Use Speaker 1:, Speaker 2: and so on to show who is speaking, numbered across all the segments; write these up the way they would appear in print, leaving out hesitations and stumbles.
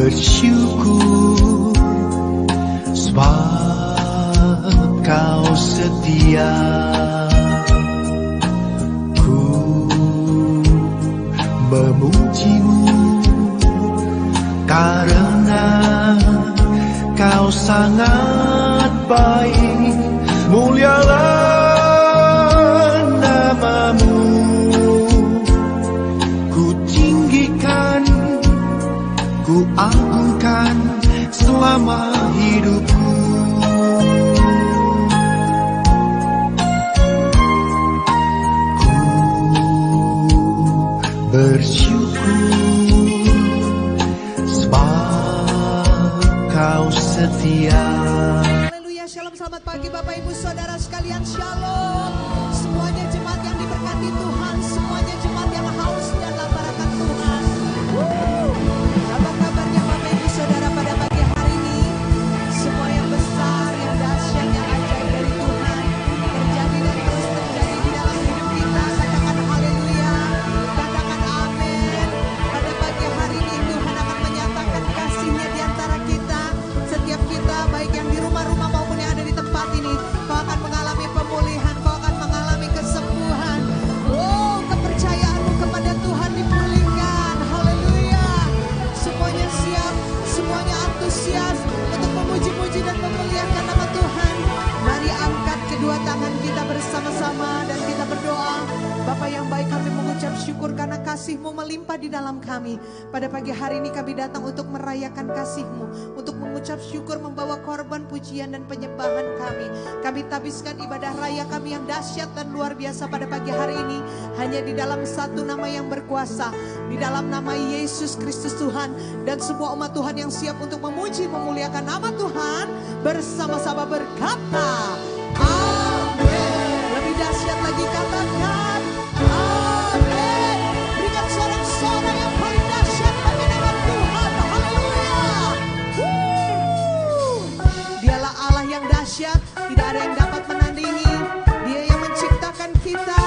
Speaker 1: bersyukur sebab kau setia. Ku memujimu karena kau sangat baik. Mulialah namamu, ku tinggikan, ku agungkan selama hidupku. Ku bersyukur sebab kau setia.
Speaker 2: Haleluya, shalom, selamat pagi Bapak Ibu Saudara sekalian, shalom. Semuanya jemaat yang diberkati Tuhan, semuanya jemaat yang haus dan lapar akan Tuhan. Apa kabarnya Bapak Ibu Saudara pada pagi hari ini? Semua yang besar, yang dahsyat, yang ajaib dari Tuhan terjadi dan terus terjadi di dalam hidup kita. Katakan haleluya, katakan amin. Pada pagi hari ini Tuhan akan menyatakan kasih-Nya di antara kita. Setiap kita, baik yang di rumah-rumah maupun yang ada di tempat ini, kau akan mengalami pemulihan, kau akan mengalami kesembuhan. Oh, kepercayaanmu kepada Tuhan dipulihkan. Haleluya. Semuanya siap, semuanya antusias untuk memuji-muji dan memuliakan nama Tuhan. Mari angkat kedua tangan kita bersama-sama dan kita berdoa. Bapa yang baik, kami mengucap syukur karena kasih-Mu melimpah di dalam kami. Pada pagi hari ini kami datang untuk merayakan kasih-Mu, untuk mengucap syukur, membawa korban pujian dan penyembahan kami. Kami tabiskan ibadah raya kami yang dahsyat dan luar biasa pada pagi hari ini hanya di dalam satu nama yang berkuasa, di dalam nama Yesus Kristus Tuhan. Dan semua umat Tuhan yang siap untuk memuji memuliakan nama Tuhan bersama-sama berkata amin. Lebih dahsyat lagi katakan amin. Berikan sorak-sorai yang paling dahsyat bagi nama Tuhan. Haleluya. Dialah Allah yang dahsyat, tidak ada yang dapat menandingi. Dia yang menciptakan kita,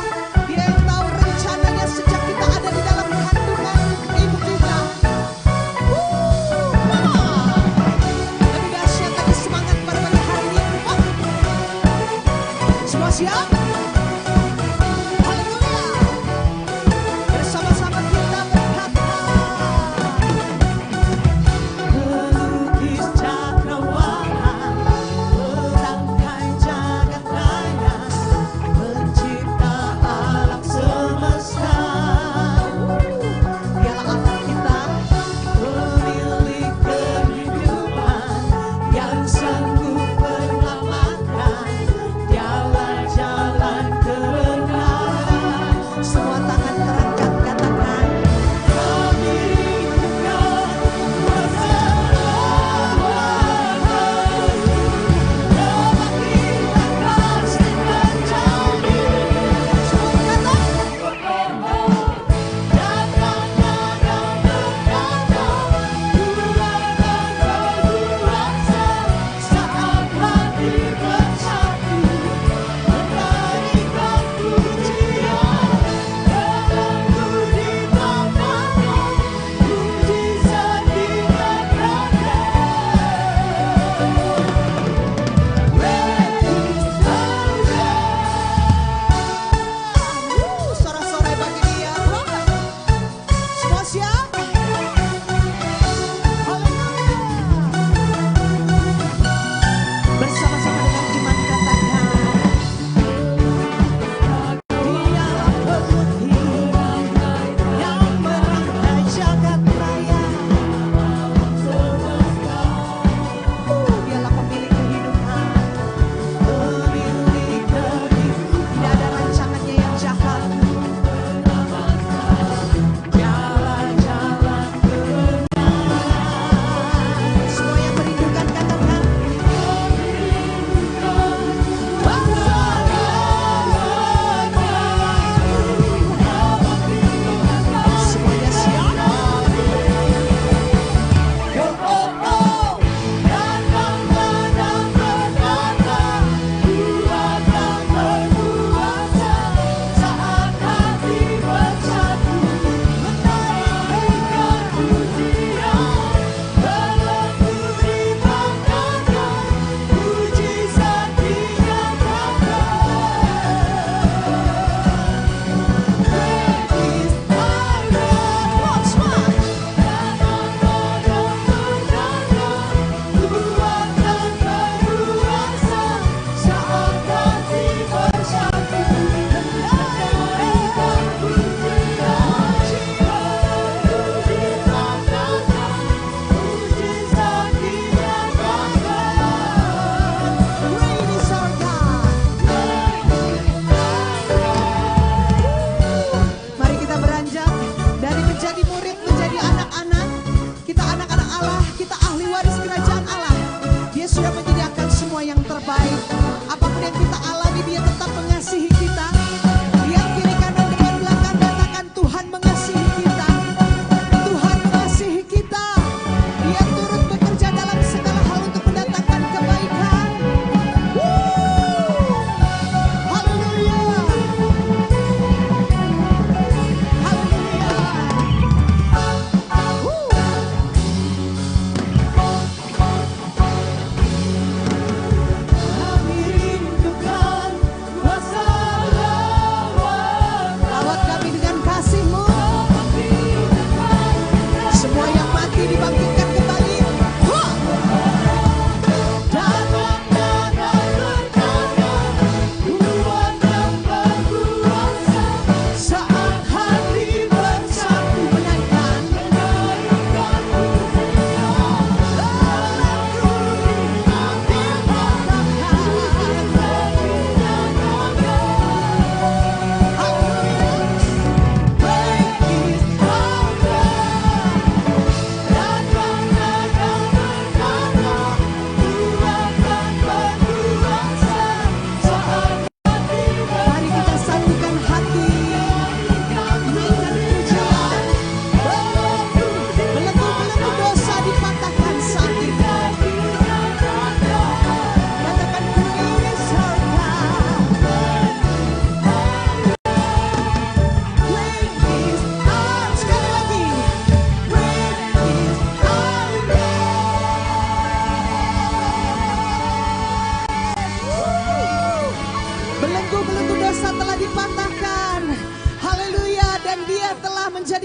Speaker 2: Dia yang tahu rencananya sejak kita ada di dalam kandungan ibu kita. Lebih dahsyat lagi semangat pada pagi hari ini. Semua siap? Haleluya. Bersama-sama kita berkata, pelukis cakrawala, merangkai jagat raya, pencipta alam semesta. Dialah Allah kita, pemilik kehidupan, yang sanggup menyelamatkan. Dialah jalan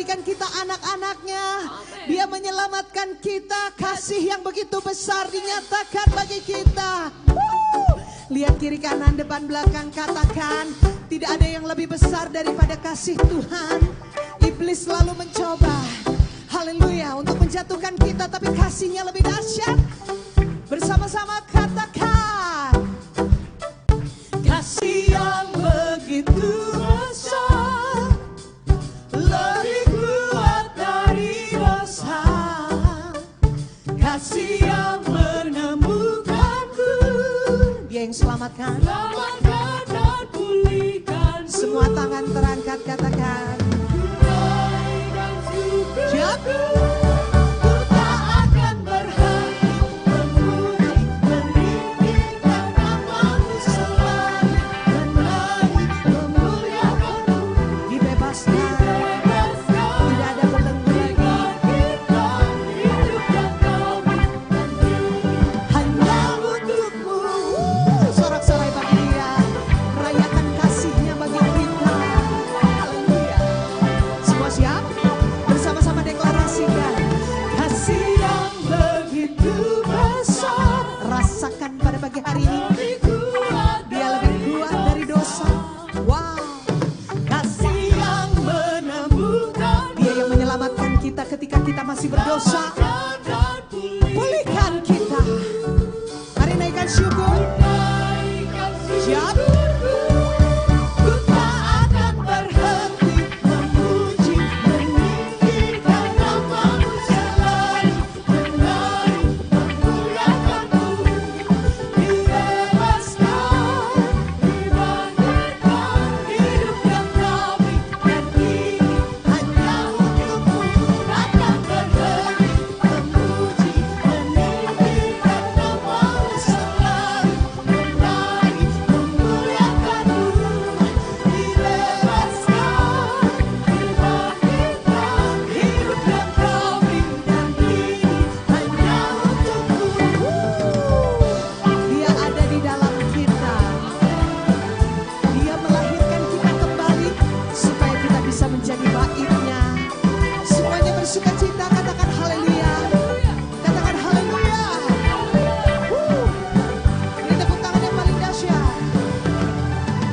Speaker 2: menjadikan kita anak-anaknya. Dia menyelamatkan kita. Kasih yang begitu besar dinyatakan bagi kita. Lihat kiri kanan depan belakang, katakan tidak ada yang lebih besar daripada kasih Tuhan. Iblis selalu mencoba, haleluya, untuk menjatuhkan kita, tapi kasihnya lebih dahsyat. Bersama-sama katakan, kasih yang begitu besar, lebih kuat dari dosa. Kasih yang menemukanku, Dia yang selamatkan dan pulihkan. Semua tangan terangkat, katakan, Jago, ku tak akan berhenti memuji, meninggikan nama-Mu selalu, menari, memuliakan-Mu. Dibebaskan, tidak ada belenggu lagi. Hidup yang kami hanya untuk-Mu. Sorak-sorai bagi Dia, rayakan kasih-Nya bagi kita. Haleluya. Semua siap? Bersama-sama deklarasikan, kasih yang begitu besar. Rasakan pada pagi hari ini, Dia lebih kuat dari dosa. Wow. Kasih yang menemukan, Dia yang menyelamatkan kita ketika kita masih berdosa. Pulihkan kita. Mari naikkan syukur. Siap? Ku tak akan berhenti memuji, meninggikan nama-Mu selalu, menari, memuliakan-Mu. Dibebaskan, dibangkitkan, hidup yang kami, dan ini hanya untuk-Mu. Takkan berhenti memuji, meninggikan nama-Mu selalu, menari, memuliakan-Mu. Dibebaskan, dibangkitkan, hidup yang kami, dan ini hanya untuk-Mu. Dia ada di dalam kita. Dia melahirkan kita kembali supaya kita bisa menjadi bait-Nya. Semuanya bersuka cita, katakan haleluya. Katakan haleluya. Beri tepuk tangan yang paling dahsyat.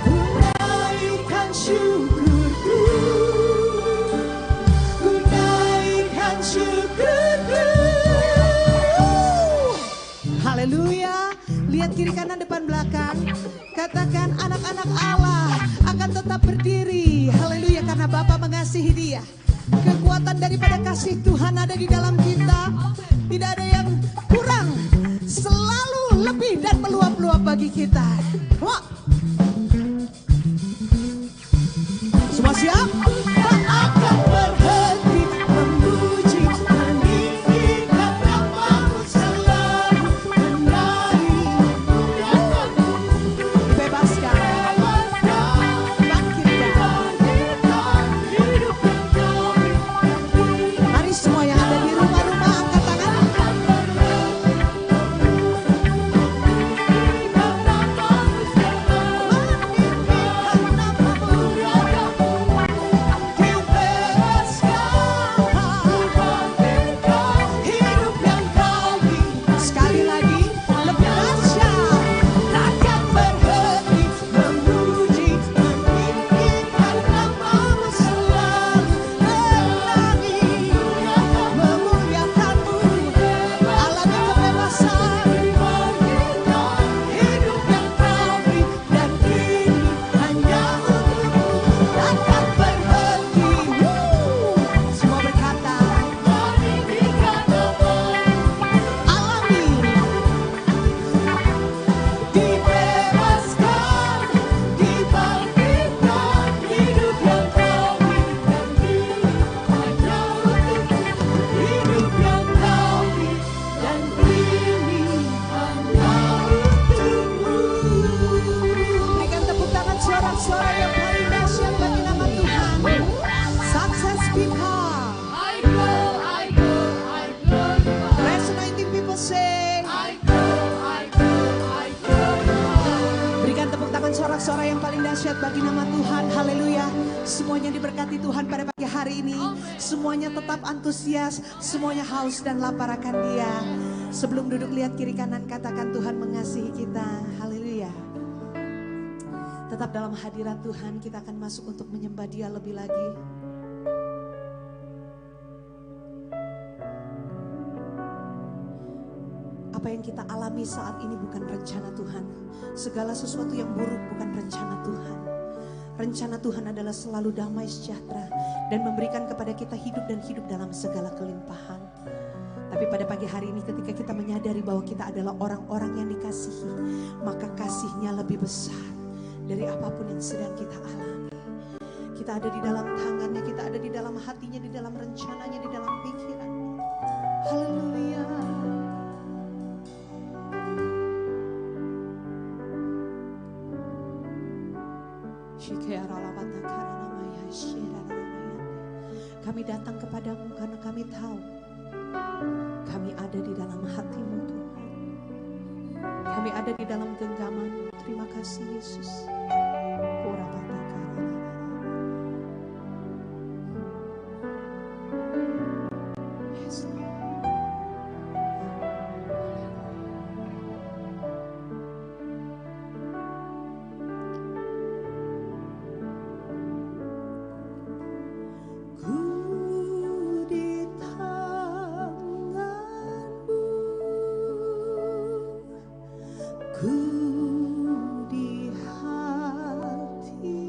Speaker 2: Ku naikkan syukurku, ku naikkan syukurku. Haleluya. Lihat kiri kanan depan belakang. Katakan anak-anak Allah akan tetap berdiri. Haleluya, karena Bapa mengasihi dia. Kekuatan daripada kasih Tuhan ada di dalam kita. Tidak ada yang kurang. Selalu lebih dan meluap-luap bagi kita. Wah. Semua siap? Tak akan berhenti memuji, meninggikan nama-Mu selalu, menari, memuliakan-Mu. Dibebaskan, bangkitkan, hidup yang kami. Mari semua yang ada di rumah-rumah angkat tangan. Meninggikan nama-Mu selalu, meninggikan nama-Mu. sorak-sorai yang paling dahsyat bagi nama Tuhan. Haleluya. Semuanya diberkati Tuhan pada pagi hari. hari ini. Semuanya tetap antusias, semuanya haus dan lapar akan Dia. Sebelum duduk lihat kiri kanan, katakan Tuhan mengasihi kita. Haleluya. Tetap dalam hadirat Tuhan, kita akan masuk untuk menyembah Dia lebih lagi. Apa yang kita alami saat ini bukan rencana Tuhan. Segala sesuatu yang buruk bukan rencana Tuhan. Rencana Tuhan adalah selalu damai sejahtera dan memberikan kepada kita hidup dan hidup dalam segala kelimpahan. Tapi pada pagi hari ini ketika kita menyadari bahwa kita adalah orang-orang yang dikasihi, maka kasih-Nya lebih besar dari apapun yang sedang kita alami. Kita ada di dalam tangan-Nya, kita ada di dalam hati-Nya, di dalam rencana-Nya, di dalam pikiran-Nya. Haleluya. Kami datang kepadamu karena kami tahu kami ada di dalam hati-Mu Tuhan. Kami ada di dalam genggaman-Mu. Terima kasih Yesus. Yes, Lord. Ku di hatimu.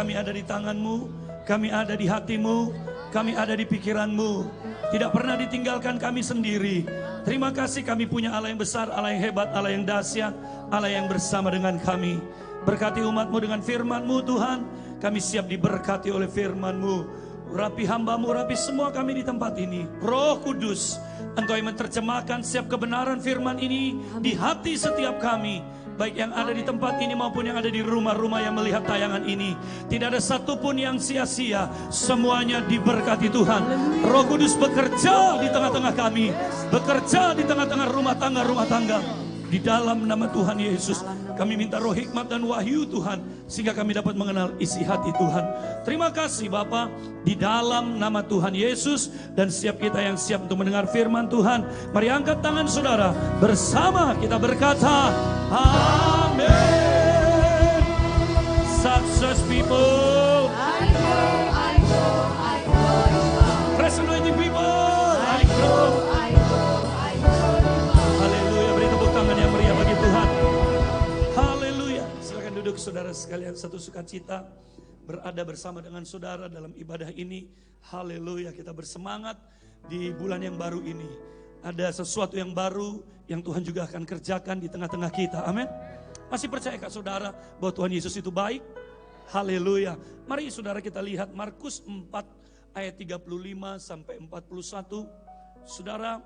Speaker 3: kami ada di tangan-Mu, kami ada di hati-Mu, kami ada di pikiran-Mu. Tidak pernah ditinggalkan kami sendiri. Terima kasih kami punya Allah yang besar, Allah yang hebat, Allah yang dahsyat, Allah yang bersama dengan kami. Berkati umat-Mu dengan firman-Mu Tuhan. Kami siap diberkati oleh firman-Mu. Urapi hamba-Mu, urapi semua kami di tempat ini. Roh Kudus, Engkau yang menerjemahkan setiap kebenaran firman ini di hati setiap kami. Baik yang ada di tempat ini maupun yang ada di rumah-rumah yang melihat tayangan ini. Tidak ada satupun yang sia-sia. Semuanya diberkati Tuhan. Roh Kudus bekerja di tengah-tengah kami. Bekerja di tengah-tengah rumah tangga. Di dalam nama Tuhan Yesus. Kami minta roh hikmat dan wahyu Tuhan. Sehingga kami dapat mengenal isi hati Tuhan. Terima kasih Bapa. Di dalam nama Tuhan Yesus. Dan setiap kita yang siap untuk mendengar firman Tuhan. Mari angkat tangan saudara. Bersama kita berkata, Amen. Success people.
Speaker 2: I know.
Speaker 3: Fresh anointing people. I know. Haleluya. Beri tepuk tangan yang meriah bagi Tuhan. Haleluya. Silakan duduk saudara sekalian, satu sukacita berada bersama dengan saudara dalam ibadah ini. Haleluya. Kita bersemangat di bulan yang baru ini. Ada sesuatu yang baru yang Tuhan juga akan kerjakan di tengah-tengah kita. Amin. Masih percaya kak saudara bahwa Tuhan Yesus itu baik? Haleluya. Mari saudara kita lihat Markus 4 ayat 35 sampai 41. Saudara,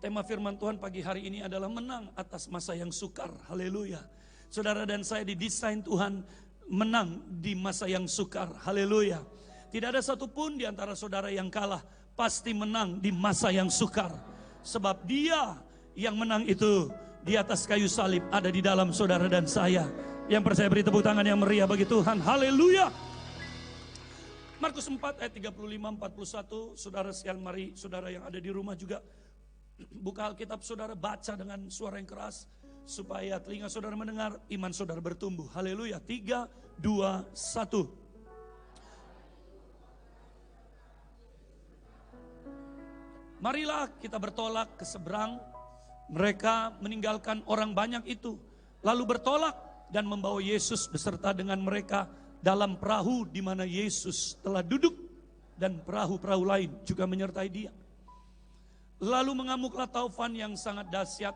Speaker 3: tema firman Tuhan pagi hari ini adalah menang atas masa yang sukar. Haleluya. Saudara dan saya didesain Tuhan menang di masa yang sukar. Haleluya. Tidak ada satupun di antara saudara yang kalah. Pasti menang di masa yang sukar. Sebab Dia yang menang itu di atas kayu salib ada di dalam saudara dan saya. Yang percaya beri tepuk tangan yang meriah bagi Tuhan. Haleluya. Markus 4 ayat 35-41. Saudara sekalian, mari saudara yang ada di rumah juga buka Alkitab saudara, baca dengan suara yang keras supaya telinga saudara mendengar, iman saudara bertumbuh. Haleluya. 3, 2, 1. Marilah kita bertolak ke seberang. Mereka meninggalkan orang banyak itu, lalu bertolak dan membawa Yesus beserta dengan mereka dalam perahu di mana Yesus telah duduk, dan perahu-perahu lain juga menyertai Dia. Lalu mengamuklah taufan yang sangat dahsyat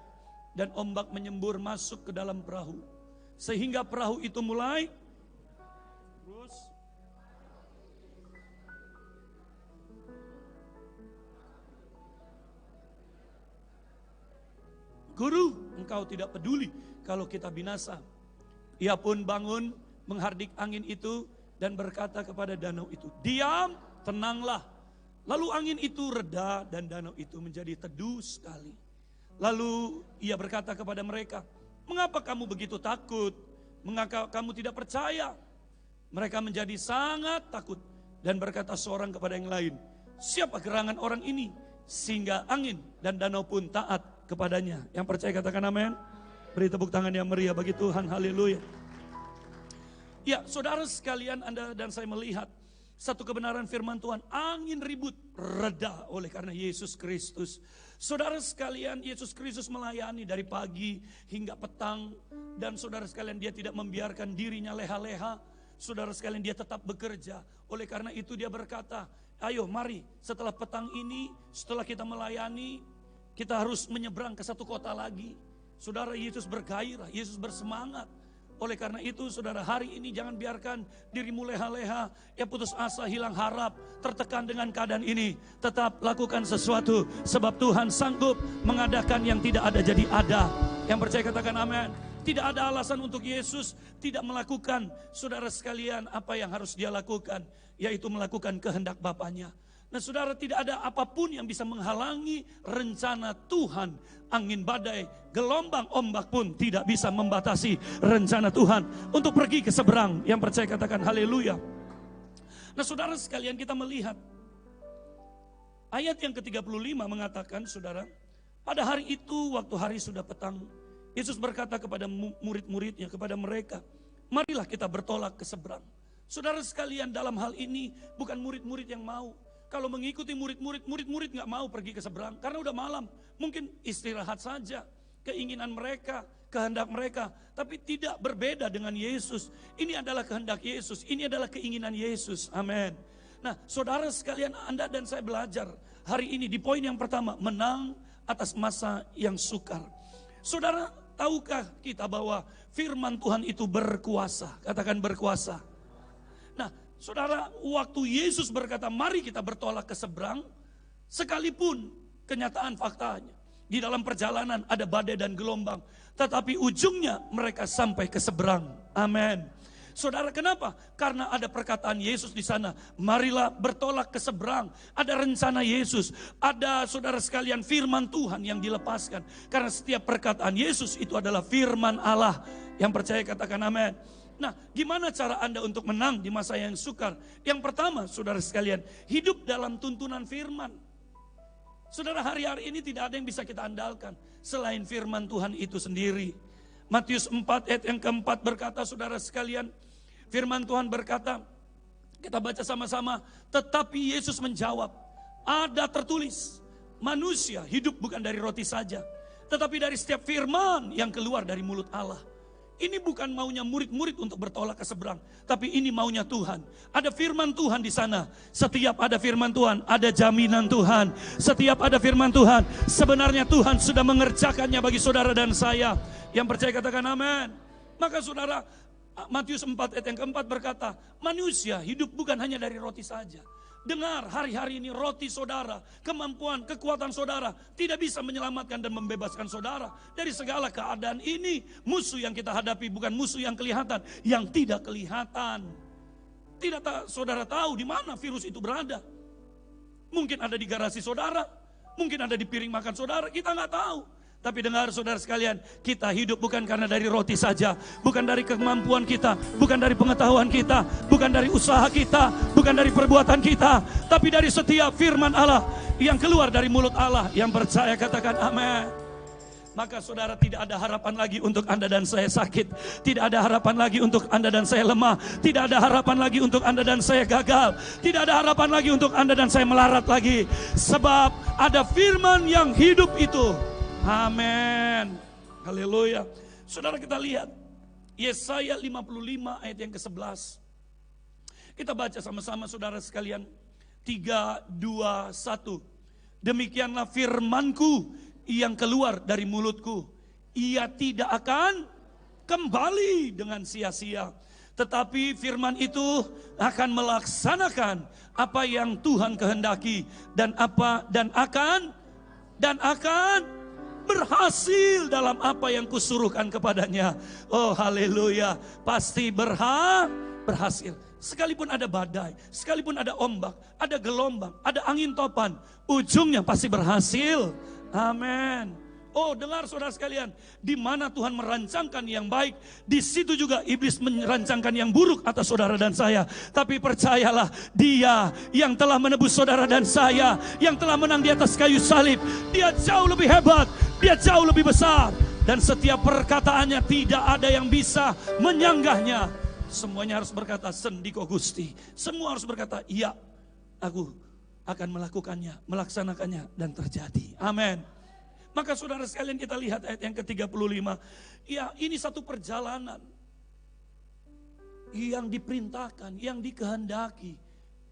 Speaker 3: dan ombak menyembur masuk ke dalam perahu, sehingga perahu itu mulai terus Guru, engkau tidak peduli kalau kita binasa. Ia pun bangun menghardik angin itu dan berkata kepada danau itu, diam, tenanglah. Lalu angin itu reda dan danau itu menjadi teduh sekali. Lalu ia berkata kepada mereka, mengapa kamu begitu takut? Mengapa kamu tidak percaya? Mereka menjadi sangat takut dan berkata seorang kepada yang lain, siapa gerangan orang ini? Sehingga angin dan danau pun taat kepadanya. Yang percaya katakan amin. Beri tepuk tangan yang meriah bagi Tuhan. Haleluya. Ya, saudara sekalian, Anda dan saya melihat satu kebenaran firman Tuhan. Angin ribut reda oleh karena Yesus Kristus. Saudara sekalian, Yesus Kristus melayani dari pagi hingga petang. Dan saudara sekalian, Dia tidak membiarkan dirinya leha-leha. Saudara sekalian, Dia tetap bekerja. Oleh karena itu Dia berkata, ayo mari setelah petang ini, setelah kita melayani, kita harus menyeberang ke satu kota lagi. Saudara, Yesus bergairah, Yesus bersemangat. Oleh karena itu saudara, hari ini jangan biarkan dirimu leha-leha, ya putus asa, hilang harap, tertekan dengan keadaan ini. Tetap lakukan sesuatu, sebab Tuhan sanggup mengadakan yang tidak ada jadi ada. Yang percaya katakan amin. Tidak ada alasan untuk Yesus tidak melakukan, saudara sekalian, apa yang harus Dia lakukan, yaitu melakukan kehendak Bapaknya. Nah saudara, tidak ada apapun yang bisa menghalangi rencana Tuhan. Angin badai, gelombang, ombak pun tidak bisa membatasi rencana Tuhan untuk pergi ke seberang. Yang percaya katakan haleluya. Nah saudara sekalian, kita melihat ayat yang ke-35 mengatakan, saudara, pada hari itu waktu hari sudah petang, Yesus berkata kepada murid-muridnya, kepada mereka, marilah kita bertolak ke seberang. Saudara sekalian, dalam hal ini bukan murid-murid yang mau. Kalau mengikuti murid-murid gak mau pergi ke seberang karena udah malam. Mungkin istirahat saja. keinginan mereka, kehendak mereka, tapi tidak berbeda dengan Yesus. Ini adalah kehendak Yesus, ini adalah keinginan Yesus. Amin. Nah, saudara sekalian, Anda dan saya belajar hari ini di poin yang pertama, menang atas masa yang sukar. Saudara, tahukah kita bahwa firman Tuhan itu berkuasa? Katakan berkuasa. Nah, saudara, waktu Yesus berkata, mari kita bertolak ke seberang, sekalipun kenyataan faktanya, di dalam perjalanan ada badai dan gelombang, tetapi ujungnya mereka sampai ke seberang. Amin. Saudara, kenapa? Karena ada perkataan Yesus di sana. Marilah bertolak ke seberang. Ada rencana Yesus. Ada, saudara sekalian, firman Tuhan yang dilepaskan. Karena setiap perkataan Yesus itu adalah firman Allah. Yang percaya katakan amin. Nah, gimana cara Anda untuk menang di masa yang sukar? Yang pertama, saudara sekalian, hidup dalam tuntunan firman. Saudara, hari-hari ini tidak ada yang bisa kita andalkan selain firman Tuhan itu sendiri. Matius 4 ayat yang keempat berkata, saudara sekalian, firman Tuhan berkata, kita baca sama-sama, tetapi Yesus menjawab, ada tertulis, manusia hidup bukan dari roti saja, tetapi dari setiap firman yang keluar dari mulut Allah. Ini bukan maunya murid-murid untuk bertolak ke seberang, tapi ini maunya Tuhan. Ada firman Tuhan di sana. Setiap ada firman Tuhan, ada jaminan Tuhan. Setiap ada firman Tuhan, sebenarnya Tuhan sudah mengerjakannya bagi saudara dan saya. Yang percaya katakan amin. Maka saudara, Matius 4 ayat yang keempat berkata, manusia hidup bukan hanya dari roti saja. Dengar, hari-hari ini roti saudara, kemampuan, kekuatan saudara tidak bisa menyelamatkan dan membebaskan saudara dari segala keadaan ini. Musuh yang kita hadapi bukan musuh yang kelihatan, yang tidak kelihatan. Saudara tahu di mana virus itu berada. Mungkin ada di garasi saudara, mungkin ada di piring makan saudara, kita nggak tahu. Tapi dengar saudara sekalian, kita hidup bukan karena dari roti saja, bukan dari kemampuan kita, bukan dari pengetahuan kita, bukan dari usaha kita, bukan dari perbuatan kita, tapi dari setiap firman Allah yang keluar dari mulut Allah. Yang percaya katakan amin. Maka saudara, tidak ada harapan lagi untuk Anda dan saya sakit, tidak ada harapan lagi untuk Anda dan saya lemah, tidak ada harapan lagi untuk Anda dan saya gagal, tidak ada harapan lagi untuk Anda dan saya melarat lagi, sebab ada firman yang hidup itu. Amin. Haleluya. Saudara, kita lihat Yesaya 55 ayat yang ke-11. Kita baca sama-sama saudara sekalian. 3, 2, 1. Demikianlah firmanku yang keluar dari mulutku. Ia tidak akan kembali dengan sia-sia, tetapi firman itu akan melaksanakan apa yang Tuhan kehendaki dan akan berhasil dalam apa yang kusuruhkan kepadanya. Oh haleluya, pasti berhasil. Sekalipun ada badai, sekalipun ada ombak, ada gelombang, ada angin topan, ujungnya pasti berhasil. Amin. Oh, dengar saudara sekalian, di mana Tuhan merancangkan yang baik, di situ juga iblis merancangkan yang buruk atas saudara dan saya. Tapi percayalah, Dia yang telah menebus saudara dan saya, yang telah menang di atas kayu salib, Dia jauh lebih hebat, Dia jauh lebih besar, dan setiap perkataannya tidak ada yang bisa menyanggahnya. Semuanya harus berkata sendiko Gusti. Semua harus berkata, iya, aku akan melakukannya, melaksanakannya, dan terjadi. Amin. Maka saudara sekalian, kita lihat ayat yang ke-35. Ya, ini satu perjalanan yang diperintahkan, yang dikehendaki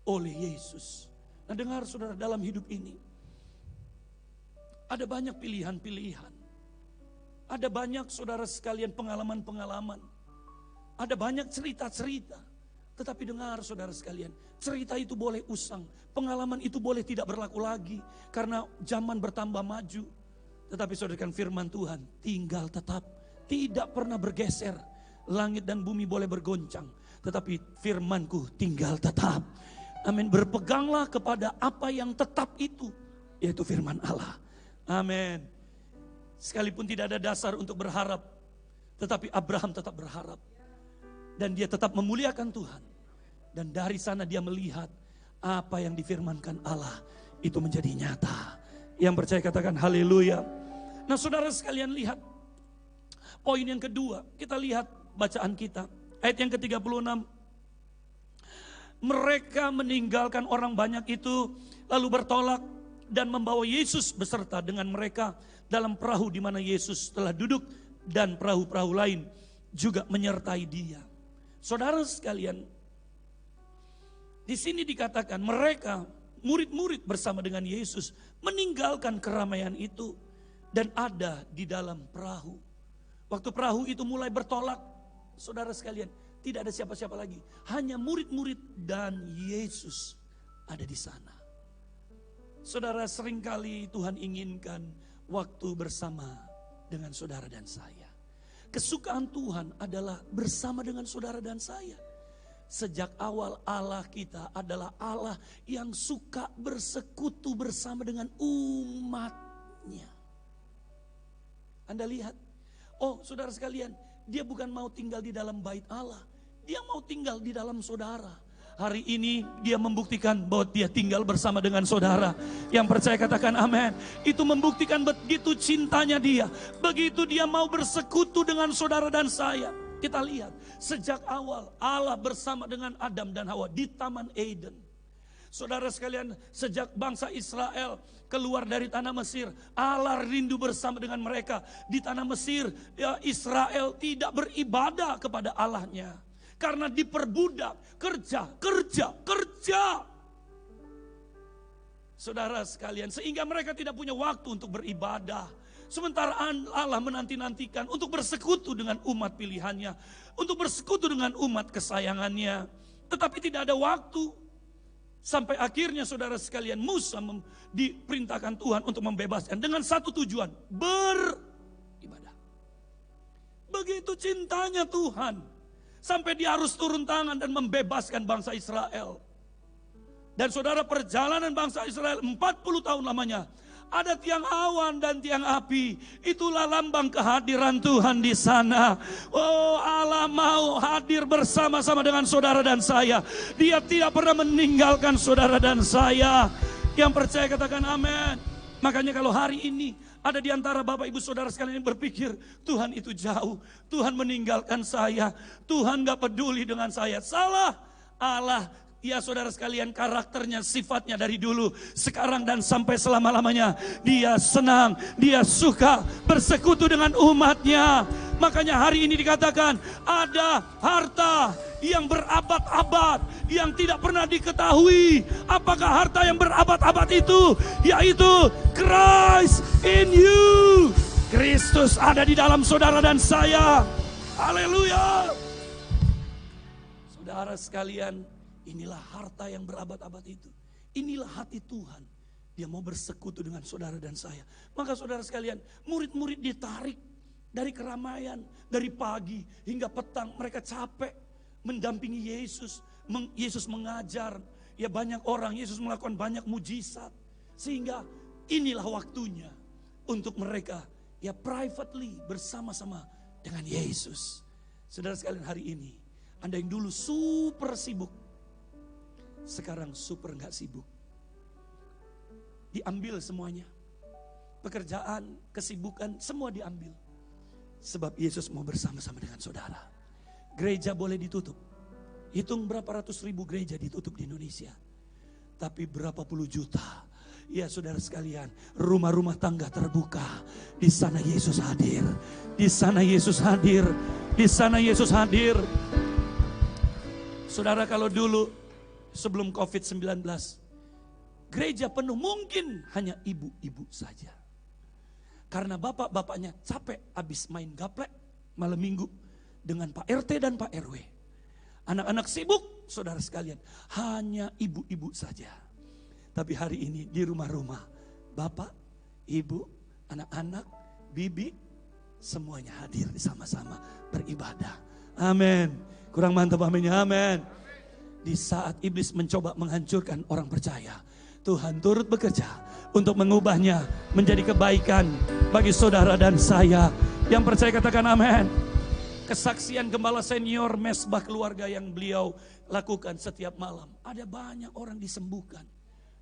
Speaker 3: oleh Yesus. Nah, dengar saudara, dalam hidup ini ada banyak pilihan-pilihan. Ada banyak saudara sekalian pengalaman-pengalaman. Ada banyak cerita-cerita. Tetapi dengar saudara sekalian, cerita itu boleh usang, pengalaman itu boleh tidak berlaku lagi karena zaman bertambah maju. Tetapi saudara, firman Tuhan tinggal tetap, tidak pernah bergeser. Langit dan bumi boleh bergoncang, tetapi firmanku tinggal tetap. Amin. Berpeganglah kepada apa yang tetap itu, yaitu firman Allah. Amin. Sekalipun tidak ada dasar untuk berharap, tetapi Abraham tetap berharap. Dan dia tetap memuliakan Tuhan. Dan dari sana dia melihat apa yang difirmankan Allah itu menjadi nyata. Yang percaya katakan haleluya. Nah saudara sekalian, lihat poin yang kedua. Kita lihat bacaan kita. Ayat yang ke-36. Mereka meninggalkan orang banyak itu, lalu bertolak dan membawa Yesus beserta dengan mereka dalam perahu di mana Yesus telah duduk, dan perahu-perahu lain juga menyertai dia. Saudara sekalian, di sini dikatakan mereka murid-murid bersama dengan Yesus meninggalkan keramaian itu dan ada di dalam perahu. Waktu perahu itu mulai bertolak, saudara sekalian, tidak ada siapa-siapa lagi, hanya murid-murid dan Yesus ada di sana. Saudara, seringkali Tuhan inginkan waktu bersama dengan saudara dan saya. Kesukaan Tuhan adalah bersama dengan saudara dan saya. Sejak awal Allah kita adalah Allah yang suka bersekutu bersama dengan umatnya. Anda lihat, oh saudara sekalian, dia bukan mau tinggal di dalam bait Allah, dia mau tinggal di dalam saudara. Hari ini dia membuktikan bahwa dia tinggal bersama dengan saudara. Yang percaya katakan amin. Itu membuktikan begitu cintanya dia. Begitu dia mau bersekutu dengan saudara dan saya. Kita lihat sejak awal Allah bersama dengan Adam dan Hawa di Taman Eden. Saudara sekalian, sejak bangsa Israel keluar dari tanah Mesir, Allah rindu bersama dengan mereka. Di tanah Mesir, ya, Israel tidak beribadah kepada Allahnya. Karena diperbudak, kerja. Saudara sekalian, sehingga mereka tidak punya waktu untuk beribadah. Sementara Allah menanti-nantikan untuk bersekutu dengan umat pilihannya, untuk bersekutu dengan umat kesayangannya. Tetapi tidak ada waktu. Sampai akhirnya saudara sekalian, Musa diperintahkan Tuhan untuk membebaskan dengan satu tujuan, beribadah. Begitu cintanya Tuhan. Sampai dia harus turun tangan dan membebaskan bangsa Israel. Dan saudara, perjalanan bangsa Israel 40 tahun lamanya. Ada tiang awan dan tiang api. Itulah lambang kehadiran Tuhan di sana. Oh, Allah mau hadir bersama-sama dengan saudara dan saya. Dia tidak pernah meninggalkan saudara dan saya. Yang percaya katakan amin. Makanya kalau hari ini ada di antara Bapak Ibu Saudara sekalian yang berpikir, Tuhan itu jauh, Tuhan meninggalkan saya, Tuhan gak peduli dengan saya. Salah. Allah, ya saudara sekalian, karakternya, sifatnya dari dulu, sekarang dan sampai selama-lamanya. Dia senang, dia suka bersekutu dengan umatnya. Makanya hari ini dikatakan ada harta yang berabad-abad yang tidak pernah diketahui. Apakah harta yang berabad-abad itu? Yaitu Christ in you. Kristus ada di dalam saudara dan saya. Haleluya. Saudara sekalian, inilah harta yang berabad-abad itu. Inilah hati Tuhan. Dia mau bersekutu dengan saudara dan saya. Maka saudara sekalian, murid-murid ditarik dari keramaian, dari pagi hingga petang. Mereka capek mendampingi Yesus. Yesus mengajar, ya banyak orang, Yesus melakukan banyak mujizat. Sehingga inilah waktunya untuk mereka ya privately bersama-sama dengan Yesus. Saudara sekalian, hari ini Anda yang dulu super sibuk, sekarang super gak sibuk. Diambil semuanya. Pekerjaan, kesibukan, semua diambil. Sebab Yesus mau bersama-sama dengan saudara. Gereja boleh ditutup. Hitung berapa ratus ribu gereja ditutup di Indonesia. Tapi berapa puluh juta. Ya saudara sekalian, rumah-rumah tangga terbuka. Di sana Yesus hadir. Di sana Yesus hadir. Di sana Yesus hadir. Saudara, kalau dulu sebelum COVID-19, gereja penuh mungkin hanya ibu-ibu saja. Karena bapak-bapaknya capek habis main gaplek malam minggu dengan Pak RT dan Pak RW. Anak-anak sibuk, saudara sekalian, hanya ibu-ibu saja. Tapi hari ini di rumah-rumah, bapak, ibu, anak-anak, bibi, semuanya hadir sama-sama beribadah. Amin. Kurang mantap aminnya, amin. Di saat iblis mencoba menghancurkan orang percaya, Tuhan turut bekerja untuk mengubahnya menjadi kebaikan bagi saudara dan saya. Yang percaya katakan amin. Kesaksian gembala senior mesbah keluarga yang beliau lakukan setiap malam. Ada banyak orang disembuhkan.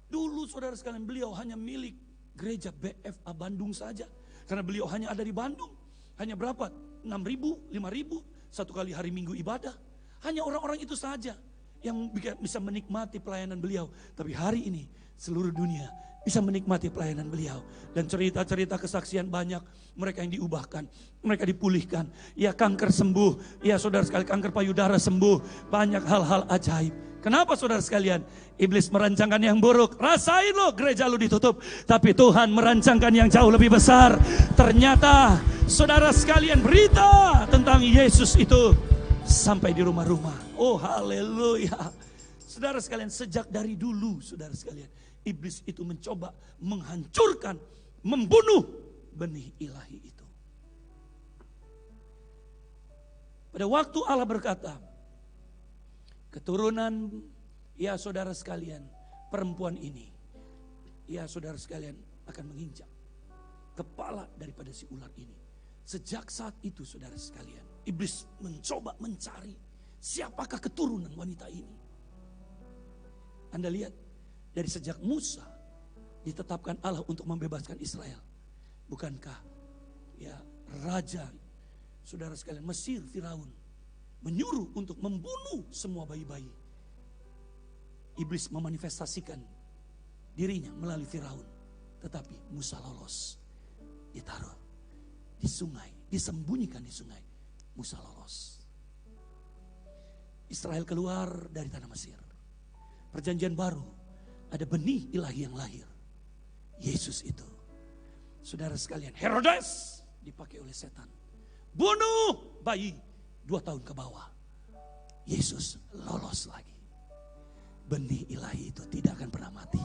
Speaker 3: Dulu saudara sekalian, beliau hanya milik gereja BFA Bandung saja. Karena beliau hanya ada di Bandung. Hanya berapa? 6.000, 5.000 satu kali hari Minggu ibadah. Hanya orang-orang itu saja yang bisa menikmati pelayanan beliau. Tapi hari ini seluruh dunia bisa menikmati pelayanan beliau. Dan cerita-cerita kesaksian banyak. Mereka yang diubahkan, mereka dipulihkan. Ya, kanker sembuh. Ya, saudara sekalian, kanker payudara sembuh. Banyak hal-hal ajaib. Kenapa saudara sekalian? Iblis merancangkan yang buruk. Rasain lo gereja lo ditutup. Tapi Tuhan merancangkan yang jauh lebih besar. Ternyata saudara sekalian, berita tentang Yesus itu sampai di rumah-rumah. Oh haleluya. Saudara sekalian, sejak dari dulu saudara sekalian, iblis itu mencoba menghancurkan, membunuh benih ilahi itu. Pada waktu Allah berkata, keturunan, ya saudara sekalian, perempuan ini, ya saudara sekalian, akan menginjak kepala daripada si ular ini. Sejak saat itu saudara sekalian, iblis mencoba mencari siapakah keturunan wanita ini. Anda lihat, dari sejak Musa ditetapkan Allah untuk membebaskan Israel. Bukankah ya raja saudara sekalian Mesir, Firaun, menyuruh untuk membunuh semua bayi-bayi. Iblis memanifestasikan dirinya melalui Firaun. Tetapi Musa lolos. Ditaruh di sungai, disembunyikan di sungai. Musa lolos. Israel keluar dari tanah Mesir. Perjanjian baru, ada benih ilahi yang lahir. Yesus itu. Saudara sekalian, Herodes dipakai oleh setan. Bunuh bayi 2 tahun ke bawah. Yesus lolos lagi. Benih ilahi itu tidak akan pernah mati.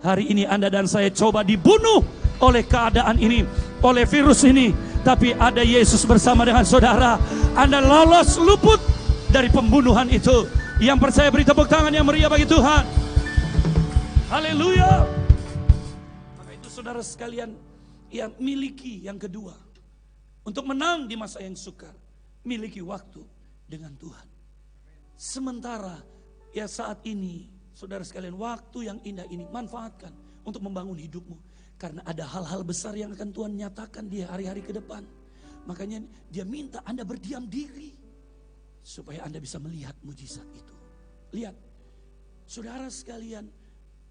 Speaker 3: Hari ini Anda dan saya coba dibunuh oleh keadaan ini, oleh virus ini. Tapi ada Yesus bersama dengan saudara. Anda lolos luput dari pembunuhan itu. Yang percaya beri tepuk tangan yang meriah bagi Tuhan. Haleluya. Maka itu saudara sekalian, yang miliki yang kedua. Untuk menang di masa yang sukar, miliki waktu dengan Tuhan. Sementara ya saat ini, saudara sekalian, waktu yang indah ini manfaatkan untuk membangun hidupmu. Karena ada hal-hal besar yang akan Tuhan nyatakan di hari-hari ke depan. Makanya dia minta Anda berdiam diri. Supaya Anda bisa melihat mujizat itu. Lihat, saudara sekalian,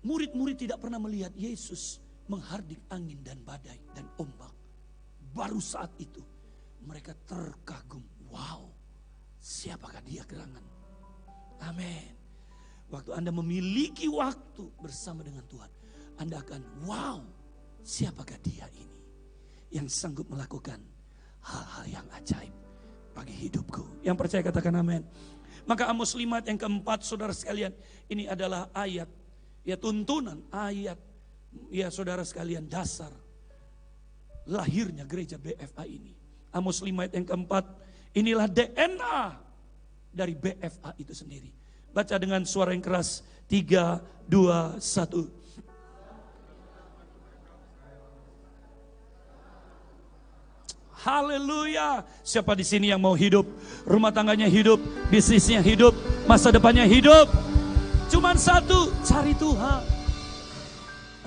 Speaker 3: murid-murid tidak pernah melihat Yesus menghardik angin dan badai dan ombak. Baru saat itu mereka terkagum. Wow, siapakah dia gerangan? Amin. Waktu Anda memiliki waktu bersama dengan Tuhan, Anda akan wow, siapakah dia ini yang sanggup melakukan hal-hal yang ajaib bagi hidupku. Yang percaya katakan amin. Maka Amos 5 yang keempat saudara sekalian, ini adalah ayat, ya tuntunan ayat, ya saudara sekalian, dasar lahirnya gereja BFA ini. Amos 5 yang keempat, inilah DNA dari BFA itu sendiri. Baca dengan suara yang keras, 3, 2, 1. Haleluya. Siapa di sini yang mau hidup, rumah tangganya hidup, bisnisnya hidup, masa depannya hidup? Cuman satu, cari Tuhan.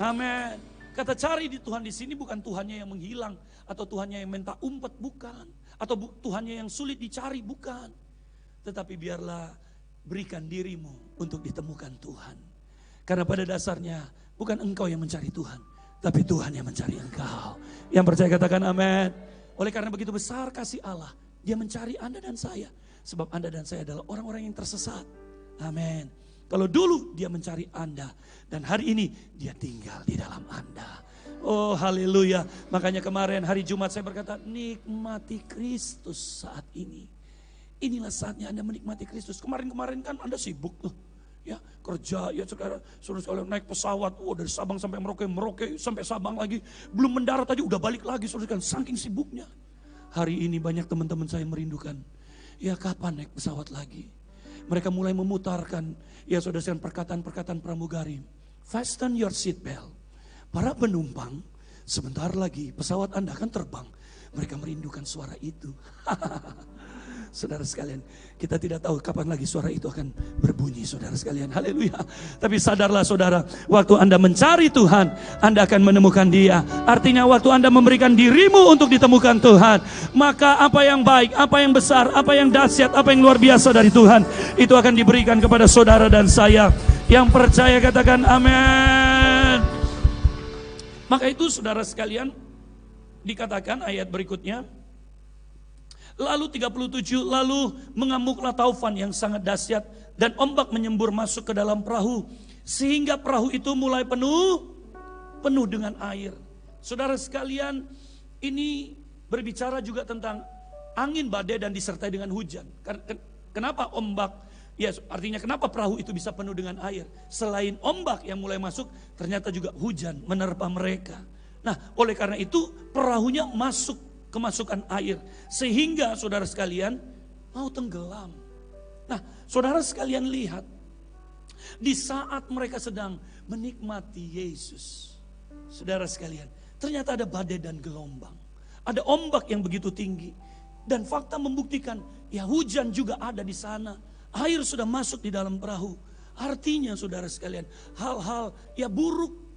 Speaker 3: Amin. Kata cari di Tuhan di sini bukan Tuhannya yang menghilang, atau Tuhannya yang minta umpet, bukan. Atau Tuhannya yang sulit dicari, bukan. Tetapi biarlah berikan dirimu untuk ditemukan Tuhan. Karena pada dasarnya bukan engkau yang mencari Tuhan, tapi Tuhan yang mencari engkau. Yang percaya katakan amin. Oleh karena begitu besar kasih Allah, dia mencari Anda dan saya. Sebab Anda dan saya adalah orang-orang yang tersesat. Amin. Kalau dulu dia mencari Anda, dan hari ini dia tinggal di dalam Anda. Oh haleluya. Makanya kemarin hari Jumat saya berkata, nikmati Kristus saat ini. Inilah saatnya Anda menikmati Kristus. Kemarin-kemarin kan Anda sibuk tuh. Ya, kerja, ya sekarang suruh sekalian naik pesawat, dari Sabang sampai Merauke, Merauke sampai Sabang lagi, belum mendarat aja udah balik lagi, suruh sekalian, saking sibuknya. Hari ini banyak teman-teman saya merindukan, ya kapan naik pesawat lagi? Mereka mulai memutarkan, ya saudara sekalian, perkataan-perkataan pramugari. Fasten your seat belt. Para penumpang, sebentar lagi pesawat Anda akan terbang. Mereka merindukan suara itu. Saudara sekalian, kita tidak tahu kapan lagi suara itu akan berbunyi, saudara sekalian. Haleluya. Tapi sadarlah saudara, waktu Anda mencari Tuhan, Anda akan menemukan Dia. Artinya waktu Anda memberikan dirimu untuk ditemukan Tuhan, maka apa yang baik, apa yang besar, apa yang dahsyat, apa yang luar biasa dari Tuhan, itu akan diberikan kepada saudara dan saya. Yang percaya katakan amin. Maka itu saudara sekalian, dikatakan ayat berikutnya, lalu 37, lalu mengamuklah taufan yang sangat dahsyat dan ombak menyembur masuk ke dalam perahu sehingga perahu itu mulai penuh dengan air. Saudara sekalian, ini berbicara juga tentang angin badai dan disertai dengan hujan. Kenapa ombak? Ya, artinya kenapa perahu itu bisa penuh dengan air? Selain ombak yang mulai masuk, ternyata juga hujan menerpa mereka. Nah, oleh karena itu perahunya kemasukan air sehingga saudara sekalian mau tenggelam. Nah, saudara sekalian lihat, di saat mereka sedang menikmati Yesus, saudara sekalian, ternyata ada badai dan gelombang, ada ombak yang begitu tinggi, dan fakta membuktikan ya hujan juga ada di sana, air sudah masuk di dalam perahu. Artinya saudara sekalian, hal-hal ya buruk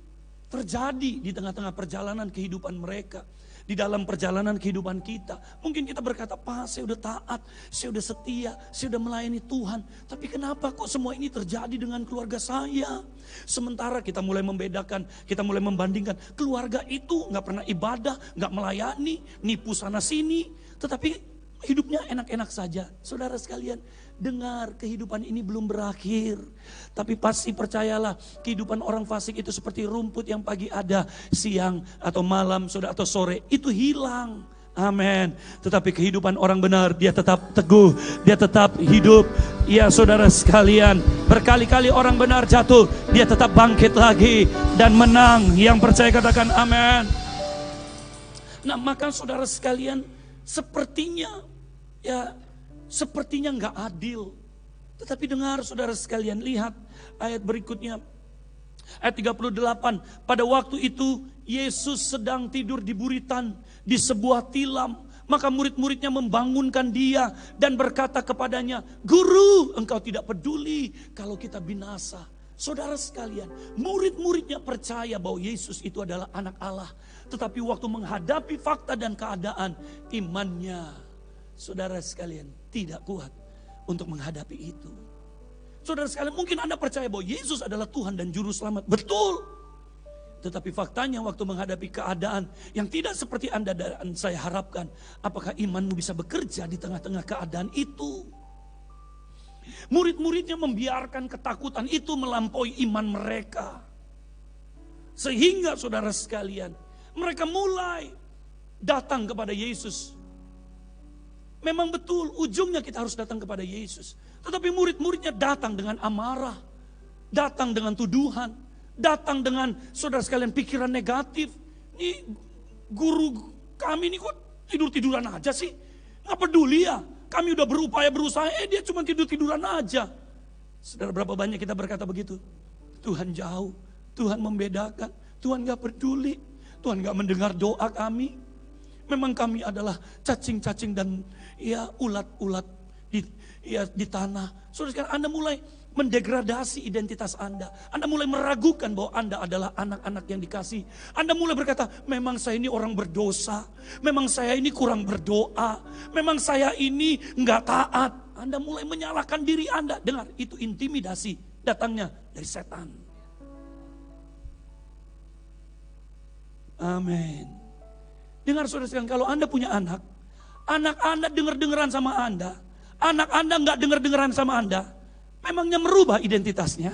Speaker 3: terjadi di tengah-tengah perjalanan kehidupan mereka. Di dalam perjalanan kehidupan kita, mungkin kita berkata, Pak, saya udah taat, saya udah setia, saya udah melayani Tuhan, tapi kenapa kok semua ini terjadi dengan keluarga saya? Sementara kita mulai membedakan, kita mulai membandingkan, keluarga itu gak pernah ibadah, gak melayani, nipu sana sini, tetapi hidupnya enak-enak saja. Saudara sekalian, dengar, kehidupan ini belum berakhir. Tapi pasti percayalah, kehidupan orang fasik itu seperti rumput yang pagi ada, siang atau malam, saudara, atau sore, itu hilang. Amin. Tetapi kehidupan orang benar, dia tetap teguh, dia tetap hidup. Ya saudara sekalian, berkali-kali orang benar jatuh, dia tetap bangkit lagi dan menang. Yang percaya katakan amin. Nah, maka saudara sekalian, sepertinya nggak adil. Tetapi dengar saudara sekalian, lihat ayat berikutnya. Ayat 38, pada waktu itu Yesus sedang tidur di buritan di sebuah tilam. Maka murid-muridnya membangunkan dia dan berkata kepadanya, Guru, engkau tidak peduli kalau kita binasa. Saudara sekalian, murid-muridnya percaya bahwa Yesus itu adalah anak Allah. Tetapi waktu menghadapi fakta dan keadaan, imannya, saudara sekalian, tidak kuat untuk menghadapi itu. Saudara sekalian, mungkin Anda percaya bahwa Yesus adalah Tuhan dan Juru Selamat. Betul. Tetapi faktanya waktu menghadapi keadaan yang tidak seperti Anda dan saya harapkan, apakah imanmu bisa bekerja di tengah-tengah keadaan itu? Murid-muridnya membiarkan ketakutan itu melampaui iman mereka. Sehingga saudara sekalian, mereka mulai datang kepada Yesus. Memang betul, ujungnya kita harus datang kepada Yesus. Tetapi murid-muridnya datang dengan amarah, datang dengan tuduhan, datang dengan saudara sekalian pikiran negatif. Ini guru kami ini kok tidur-tiduran aja sih? Nggak peduli ya, kami udah berupaya berusaha, dia cuma tidur-tiduran aja. Saudara, berapa banyak kita berkata begitu? Tuhan jauh, Tuhan membedakan, Tuhan gak peduli, Tuhan gak mendengar doa kami. Memang kami adalah cacing-cacing dan ya ulat-ulat di tanah. Saudara sekalian, Anda mulai mendegradasi identitas Anda. Anda mulai meragukan bahwa Anda adalah anak-anak yang dikasih. Anda mulai berkata, memang saya ini orang berdosa. Memang saya ini kurang berdoa. Memang saya ini enggak taat. Anda mulai menyalahkan diri Anda. Dengar, itu intimidasi datangnya dari setan. Amin. Dengar saudara sekalian, kalau Anda punya anak Anda dengar-dengeran sama Anda, anak Anda enggak dengar-dengeran sama Anda, memangnya merubah identitasnya?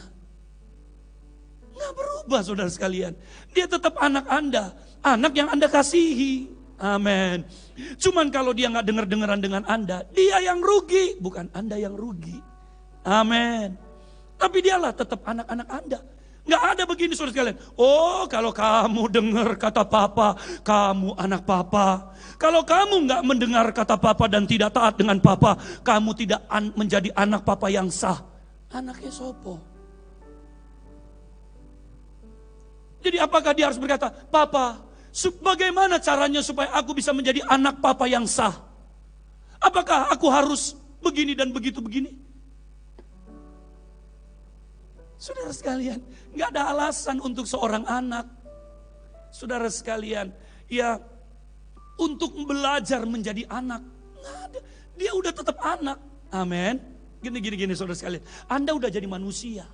Speaker 3: Nggak berubah saudara sekalian. Dia tetap anak Anda, anak yang Anda kasihi. Amin. Cuman kalau dia nggak dengar-dengeran dengan Anda, dia yang rugi, bukan Anda yang rugi. Amin. Tapi dialah tetap anak-anak Anda. Nggak ada begini saudara sekalian. Oh, kalau kamu dengar kata papa, kamu anak papa. Kalau kamu nggak mendengar kata papa dan tidak taat dengan papa, kamu tidak menjadi anak papa yang sah. Anaknya sopo. Jadi apakah dia harus berkata, Papa, bagaimana caranya supaya aku bisa menjadi anak papa yang sah? Apakah aku harus begini dan begitu begini? Saudara sekalian, gak ada alasan untuk seorang anak. Saudara sekalian, ya untuk belajar menjadi anak. Gak ada. Dia udah tetap anak. Amin. Gini saudara sekalian. Anda udah jadi manusia.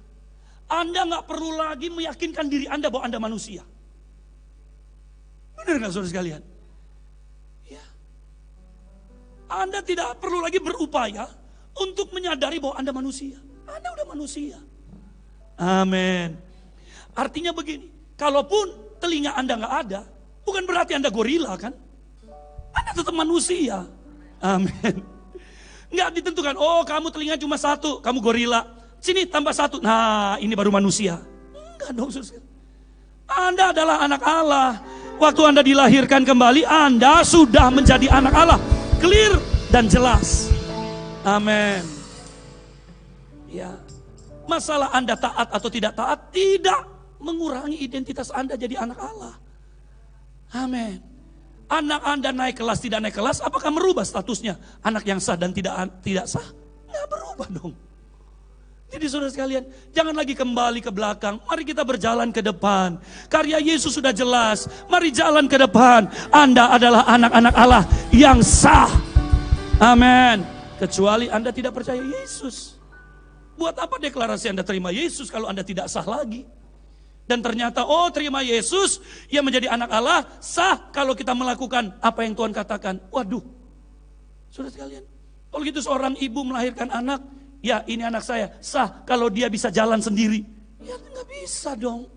Speaker 3: Anda gak perlu lagi meyakinkan diri Anda bahwa Anda manusia. Benar gak saudara sekalian? Ya. Anda tidak perlu lagi berupaya untuk menyadari bahwa Anda manusia. Anda udah manusia. Amin. Artinya begini, kalaupun telinga Anda gak ada, bukan berarti Anda gorila kan? Anda tetap manusia. Amin. Nggak ditentukan, oh kamu telinga cuma satu, kamu gorila. Sini tambah satu, nah ini baru manusia. Enggak dong, saudara. Anda adalah anak Allah. Waktu Anda dilahirkan kembali, Anda sudah menjadi anak Allah. Clear dan jelas. Amin. Ya, masalah Anda taat atau tidak taat tidak mengurangi identitas Anda jadi anak Allah. Amin. Anak Anda naik kelas, tidak naik kelas, apakah merubah statusnya? Anak yang sah dan tidak sah? Nggak berubah dong. Jadi saudara sekalian, jangan lagi kembali ke belakang. Mari kita berjalan ke depan. Karya Yesus sudah jelas. Mari jalan ke depan. Anda adalah anak-anak Allah yang sah. Amin. Kecuali Anda tidak percaya Yesus. Buat apa deklarasi Anda terima Yesus kalau Anda tidak sah lagi? Dan ternyata, oh terima Yesus, yang menjadi anak Allah, sah kalau kita melakukan apa yang Tuhan katakan. Waduh, saudara sekalian, kalau gitu seorang ibu melahirkan anak, ya ini anak saya, sah kalau dia bisa jalan sendiri. Ya nggak bisa dong.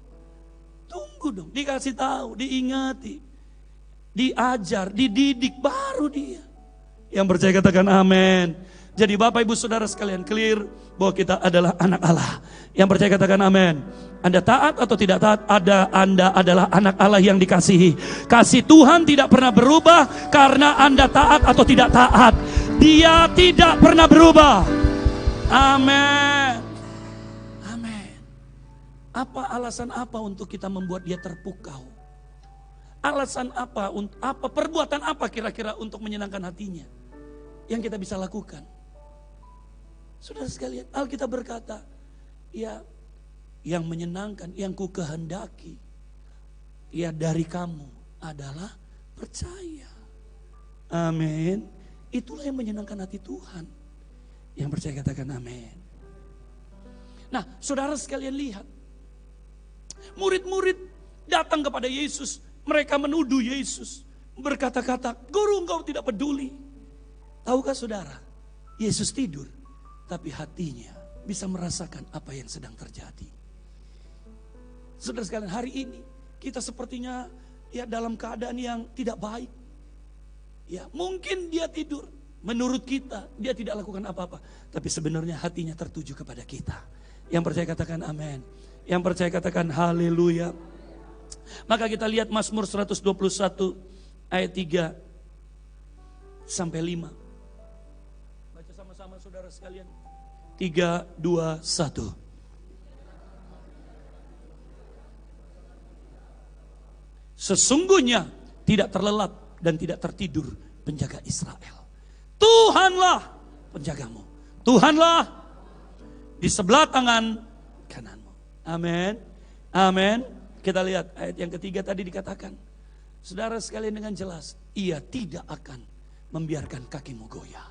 Speaker 3: Tunggu dong, dikasih tahu, diingati, diajar, dididik, baru dia. Yang percaya katakan amin. Jadi Bapak Ibu Saudara sekalian clear bahwa kita adalah anak Allah. Yang percaya katakan amin. Anda taat atau tidak taat, Anda adalah anak Allah yang dikasihi. Kasih Tuhan tidak pernah berubah karena Anda taat atau tidak taat. Dia tidak pernah berubah. Amin. Amin. Apa alasan apa untuk kita membuat dia terpukau? Alasan apa, perbuatan apa kira-kira untuk menyenangkan hatinya? Yang kita bisa lakukan. Saudara sekalian, Alkitab berkata, ya yang menyenangkan, yang ku kehendaki, ya dari kamu adalah percaya. Amin. Itulah yang menyenangkan hati Tuhan. Yang percaya katakan amin. Nah, saudara sekalian lihat, murid-murid datang kepada Yesus, mereka menuduh Yesus, berkata-kata, guru engkau tidak peduli. Tahukah saudara, Yesus tidur, tapi hatinya bisa merasakan apa yang sedang terjadi. Saudara sekalian, hari ini kita sepertinya ya dalam keadaan yang tidak baik. Ya, mungkin dia tidur, menurut kita dia tidak lakukan apa-apa, tapi sebenarnya hatinya tertuju kepada kita. Yang percaya katakan amin. Yang percaya katakan haleluya. Maka kita lihat Mazmur 121 ayat 3 sampai 5. Baca sama-sama saudara sekalian. 3, 2, 1. Sesungguhnya tidak terlelap dan tidak tertidur penjaga Israel. Tuhanlah penjagamu. Tuhanlah di sebelah tangan kananmu. Amin. Amin. Kita lihat ayat yang ketiga tadi dikatakan. Saudara sekalian dengan jelas, ia tidak akan membiarkan kakimu goyah.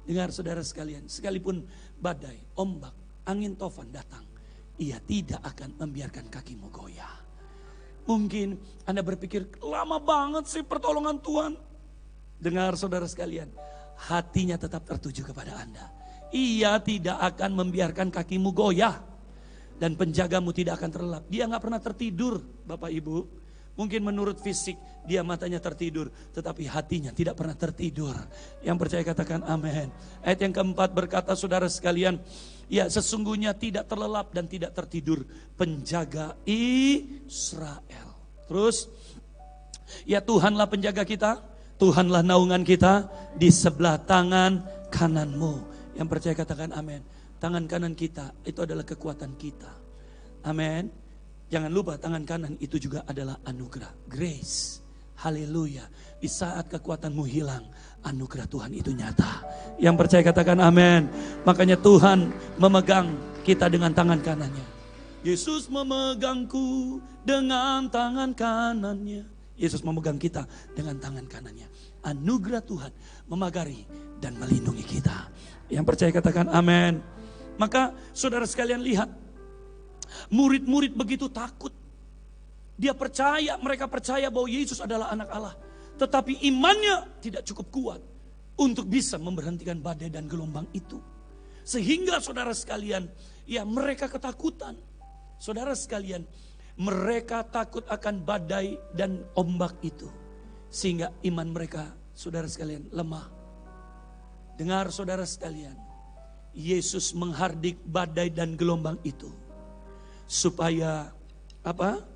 Speaker 3: Dengar saudara sekalian, sekalipun badai, ombak, angin tofan datang, ia tidak akan membiarkan kakimu goyah. Mungkin Anda berpikir, lama banget sih pertolongan Tuhan. Dengar saudara sekalian, hatinya tetap tertuju kepada Anda. Ia tidak akan membiarkan kakimu goyah. Dan penjagamu tidak akan terlelap. Dia gak pernah tertidur Bapak Ibu. Mungkin menurut fisik dia matanya tertidur, tetapi hatinya tidak pernah tertidur. Yang percaya katakan amin. Ayat yang keempat berkata saudara sekalian, ya sesungguhnya tidak terlelap dan tidak tertidur penjaga Israel. Terus, ya Tuhanlah penjaga kita, Tuhanlah naungan kita di sebelah tangan kananmu. Yang percaya katakan amin. Tangan kanan kita itu adalah kekuatan kita. Amin. Jangan lupa tangan kanan itu juga adalah anugerah, grace. Haleluya. Di saat kekuatanmu hilang, anugerah Tuhan itu nyata. Yang percaya katakan amin. Makanya Tuhan memegang kita dengan tangan kanannya. Yesus memegangku dengan tangan kanannya. Yesus memegang kita dengan tangan kanannya. Anugerah Tuhan memagari dan melindungi kita. Yang percaya katakan amin. Maka saudara sekalian lihat, murid-murid begitu takut. Mereka percaya bahwa Yesus adalah anak Allah. Tetapi imannya tidak cukup kuat untuk bisa memberhentikan badai dan gelombang itu. Sehingga saudara sekalian, ya mereka ketakutan. Saudara sekalian, mereka takut akan badai dan ombak itu. Sehingga iman mereka, saudara sekalian, lemah. Dengar saudara sekalian, Yesus menghardik badai dan gelombang itu. Supaya apa?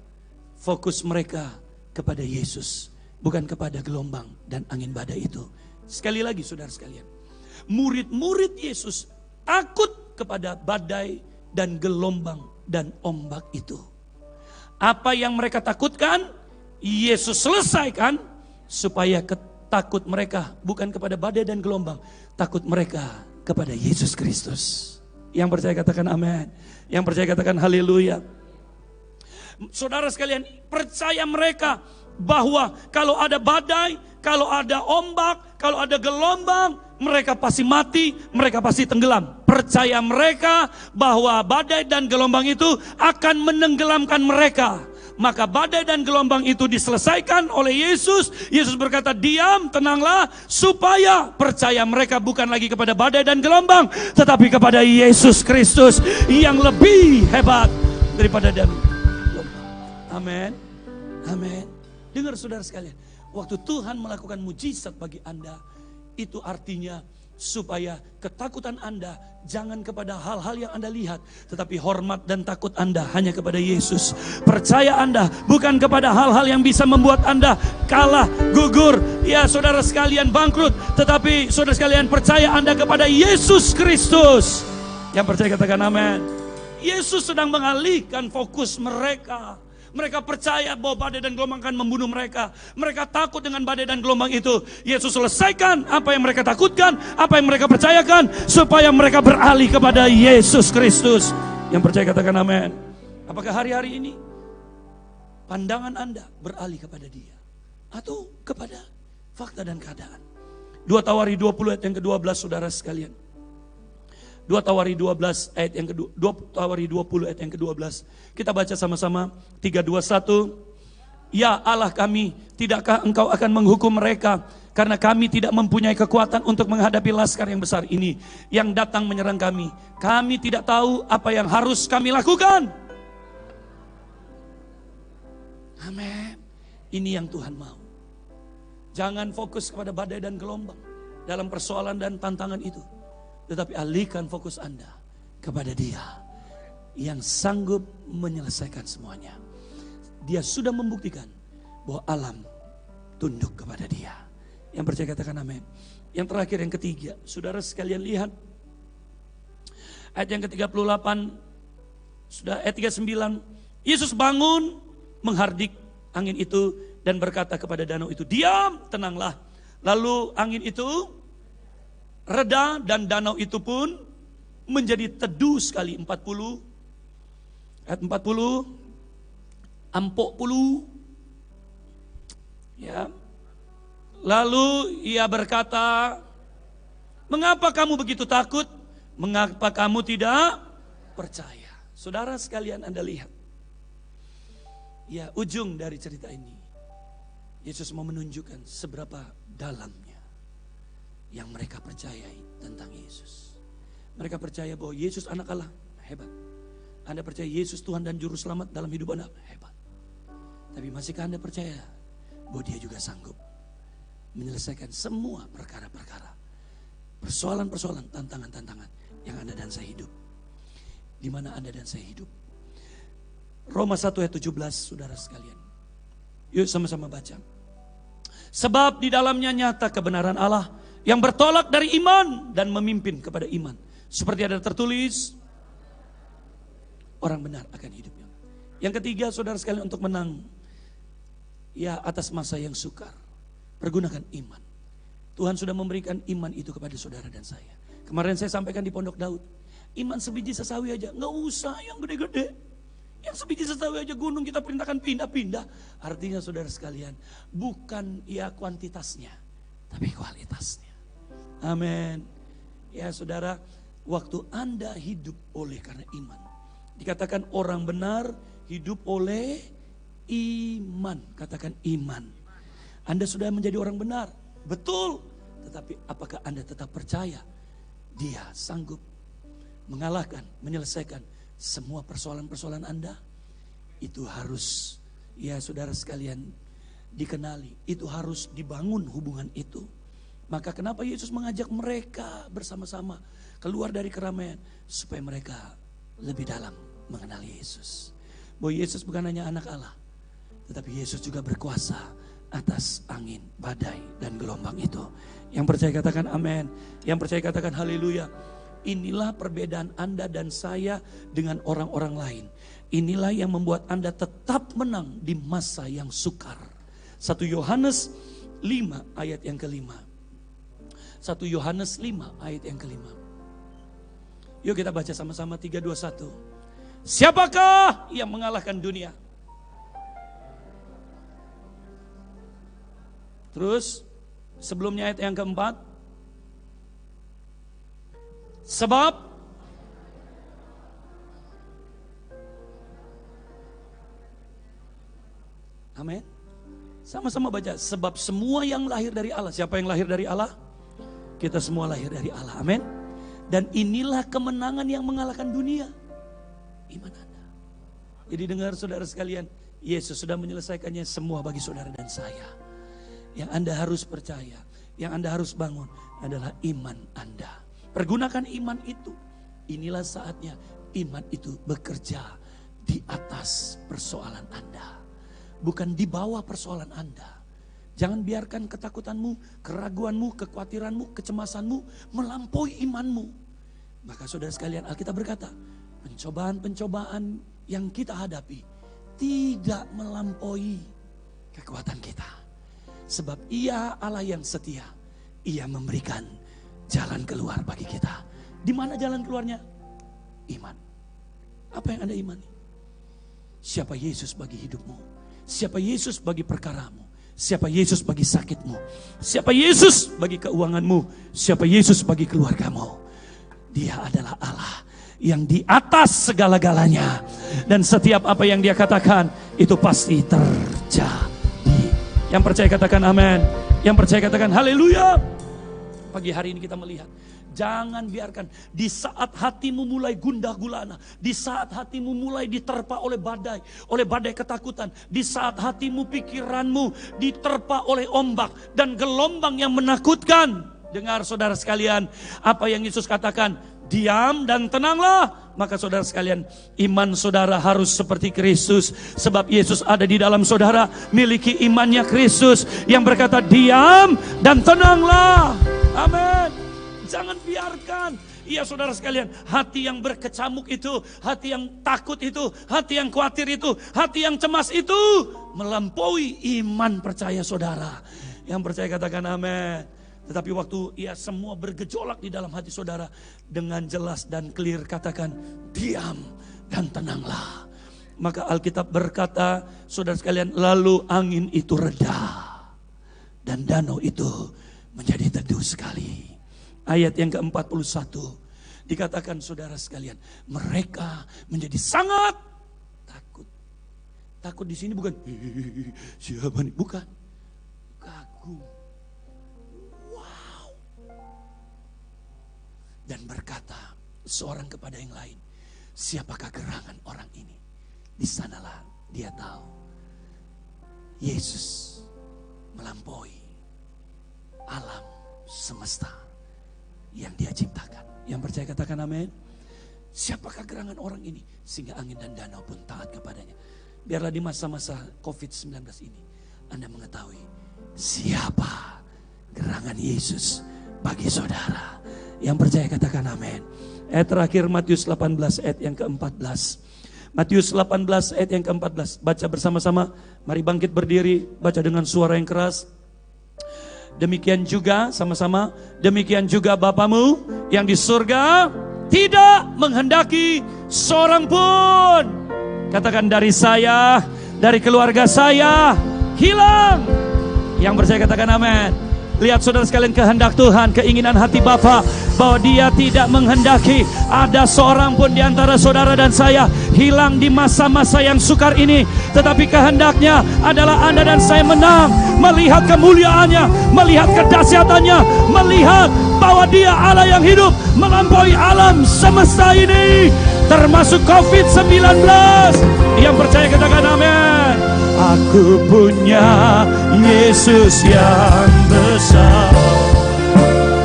Speaker 3: Fokus mereka kepada Yesus, bukan kepada gelombang dan angin badai itu. Sekali lagi saudara sekalian, murid-murid Yesus takut kepada badai dan gelombang dan ombak itu. Apa yang mereka takutkan, Yesus selesaikan supaya takut mereka bukan kepada badai dan gelombang, takut mereka kepada Yesus Kristus. Yang percaya katakan amin. Yang percaya katakan haleluya. Saudara sekalian, percaya mereka bahwa kalau ada badai, kalau ada ombak, kalau ada gelombang, mereka pasti mati, mereka pasti tenggelam. Percaya mereka bahwa badai dan gelombang itu akan menenggelamkan mereka. Maka badai dan gelombang itu diselesaikan oleh Yesus. Yesus berkata, diam, tenanglah, supaya percaya mereka bukan lagi kepada badai dan gelombang, tetapi kepada Yesus Kristus yang lebih hebat daripada dan gelombang. Amin. Amin. Dengar saudara sekalian, waktu Tuhan melakukan mujizat bagi Anda, itu artinya supaya ketakutan Anda jangan kepada hal-hal yang Anda lihat, tetapi hormat dan takut Anda hanya kepada Yesus. Percaya Anda bukan kepada hal-hal yang bisa membuat Anda kalah, gugur, ya saudara sekalian bangkrut, tetapi saudara sekalian percaya Anda kepada Yesus Kristus. Yang percaya katakan amin. Yesus sedang mengalihkan fokus mereka. Mereka percaya bahwa badai dan gelombang akan membunuh mereka. Mereka takut dengan badai dan gelombang itu. Yesus selesaikan apa yang mereka takutkan, apa yang mereka percayakan, supaya mereka beralih kepada Yesus Kristus. Yang percaya katakan amin. Apakah hari-hari ini pandangan Anda beralih kepada Dia, atau kepada fakta dan keadaan? 2 Tawari 20 ayat yang ke-12 saudara sekalian. 2 Tawari 12 ayat yang kedua, 2 Tawari 20 ayat yang ke-12. Kita baca sama-sama. 3, 2, 1. Ya Allah kami, tidakkah Engkau akan menghukum mereka? Karena kami tidak mempunyai kekuatan untuk menghadapi laskar yang besar ini yang datang menyerang kami. Kami tidak tahu apa yang harus kami lakukan. Amin. Ini yang Tuhan mau. Jangan fokus kepada badai dan gelombang dalam persoalan dan tantangan itu. Tetapi alihkan fokus Anda kepada Dia yang sanggup menyelesaikan semuanya. Dia sudah membuktikan bahwa alam tunduk kepada Dia. Yang percaya katakan amin. Yang terakhir, yang ketiga, saudara sekalian lihat ayat yang ke-38, sudah ayat 39. Yesus bangun, menghardik angin itu dan berkata kepada danau itu, diam, tenanglah. Lalu angin itu reda dan danau itu pun menjadi teduh sekali. 40 ayat 40 ampok puluh ya. Lalu ia berkata, mengapa kamu begitu takut? Mengapa kamu tidak percaya? Saudara sekalian, Anda lihat ya, ujung dari cerita ini Yesus mau menunjukkan seberapa dalamnya yang mereka percayai tentang Yesus. Mereka percaya bahwa Yesus anak Allah, hebat. Anda percaya Yesus Tuhan dan Juru Selamat dalam hidup Anda, hebat. Tapi masihkah Anda percaya bahwa Dia juga sanggup menyelesaikan semua perkara-perkara, persoalan-persoalan, tantangan-tantangan yang Anda dan saya hidup? Di mana Anda dan saya hidup? Roma 1 ayat 17, saudara sekalian. Yuk sama-sama baca. Sebab di dalamnya nyata kebenaran Allah yang bertolak dari iman dan memimpin kepada iman. Seperti ada tertulis, orang benar akan hidupnya. Yang ketiga saudara sekalian, untuk menang, ya atas masa yang sukar. Pergunakan iman. Tuhan sudah memberikan iman itu kepada saudara dan saya. Kemarin saya sampaikan di Pondok Daud. Iman sebiji sesawi aja, nggak usah yang gede-gede. Yang sebiji sesawi aja gunung kita perintahkan pindah-pindah. Artinya saudara sekalian, bukan ya kuantitasnya, tapi kualitasnya. Amin. Ya saudara, waktu Anda hidup oleh karena iman. Dikatakan orang benar hidup oleh iman. Katakan iman. Anda sudah menjadi orang benar. Betul. Tetapi apakah Anda tetap percaya Dia sanggup mengalahkan, menyelesaikan semua persoalan-persoalan Anda? Itu harus, ya saudara sekalian, dikenali. Itu harus dibangun hubungan itu. Maka kenapa Yesus mengajak mereka bersama-sama keluar dari keramaian? Supaya mereka lebih dalam mengenal Yesus. Bahwa Yesus bukan hanya anak Allah, tetapi Yesus juga berkuasa atas angin, badai, dan gelombang itu. Yang percaya katakan amin. Yang percaya katakan haleluya. Inilah perbedaan Anda dan saya dengan orang-orang lain. Inilah yang membuat Anda tetap menang di masa yang sukar. 1 Yohanes 5 ayat yang kelima. 1 Yohanes 5 ayat yang kelima. Yuk kita baca sama-sama 3, 2, 1. Siapakah yang mengalahkan dunia? Terus sebelumnya ayat yang keempat. Sebab amin. Sama-sama baca. Sebab semua yang lahir dari Allah. Siapa yang lahir dari Allah? Kita semua lahir dari Allah. Amin. Dan inilah kemenangan yang mengalahkan dunia. Iman Anda. Jadi dengar saudara sekalian, Yesus sudah menyelesaikannya semua bagi saudara dan saya. Yang Anda harus percaya, yang Anda harus bangun adalah iman Anda. Pergunakan iman itu. Inilah saatnya iman itu bekerja di atas persoalan Anda. Bukan di bawah persoalan Anda. Jangan biarkan ketakutanmu, keraguanmu, kekhawatiranmu, kecemasanmu melampaui imanmu. Maka saudara sekalian, Alkitab berkata, pencobaan-pencobaan yang kita hadapi tidak melampaui kekuatan kita. Sebab Ia Allah yang setia. Ia memberikan jalan keluar bagi kita. Di mana jalan keluarnya? Iman. Apa yang Anda imani? Siapa Yesus bagi hidupmu? Siapa Yesus bagi perkaramu? Siapa Yesus bagi sakitmu? Siapa Yesus bagi keuanganmu? Siapa Yesus bagi keluargamu? Dia adalah Allah yang di atas segala-galanya. Dan setiap apa yang Dia katakan itu pasti terjadi. Yang percaya katakan amin. Yang percaya katakan haleluya. Pagi hari ini kita melihat, jangan biarkan di saat hatimu mulai gundah gulana, di saat hatimu mulai diterpa oleh badai ketakutan, di saat hatimu, pikiranmu diterpa oleh ombak dan gelombang yang menakutkan. Dengar saudara sekalian, apa yang Yesus katakan, diam dan tenanglah. Maka saudara sekalian, iman saudara harus seperti Kristus. Sebab Yesus ada di dalam saudara, miliki imannya Kristus yang berkata diam dan tenanglah. Amin. Jangan biarkan, iya saudara sekalian, hati yang berkecamuk itu, hati yang takut itu, hati yang khawatir itu, hati yang cemas itu melampaui iman percaya saudara. Yang percaya katakan amin. Tetapi waktu ia semua bergejolak di dalam hati saudara, dengan jelas dan clear katakan diam dan tenanglah. Maka Alkitab berkata, saudara sekalian, lalu angin itu reda dan danau itu menjadi teduh sekali. Ayat yang ke-41 dikatakan saudara sekalian, mereka menjadi sangat takut. Takut di sini bukan siapa nih, bukan, kagum. Wow. Dan berkata seorang kepada yang lain, siapakah gerangan orang ini? Di sanalah dia tahu Yesus melampaui alam semesta yang Dia ciptakan. Yang percaya katakan amin. Siapakah gerangan orang ini sehingga angin dan danau pun taat kepadanya? Biarlah di masa-masa COVID-19 ini Anda mengetahui siapa gerangan Yesus bagi saudara. Yang percaya katakan amin. Ayat terakhir Matius 18 ayat yang ke-14. Matius 18 ayat yang ke-14. Baca bersama-sama. Mari bangkit berdiri, baca dengan suara yang keras. Demikian juga sama-sama, demikian juga Bapamu yang di surga tidak menghendaki seorang pun, katakan, dari saya, dari keluarga saya hilang. Yang percaya katakan amin. Lihat saudara sekalian, kehendak Tuhan, keinginan hati Bapa, bahwa Dia tidak menghendaki ada seorang pun di antara saudara dan saya hilang di masa-masa yang sukar ini. Tetapi kehendaknya adalah Anda dan saya menang, melihat kemuliaannya, melihat kedahsyatannya, melihat bahwa Dia Allah yang hidup melampaui alam semesta ini, termasuk COVID-19. Yang percaya katakan amin. Aku punya Yesus yang besar,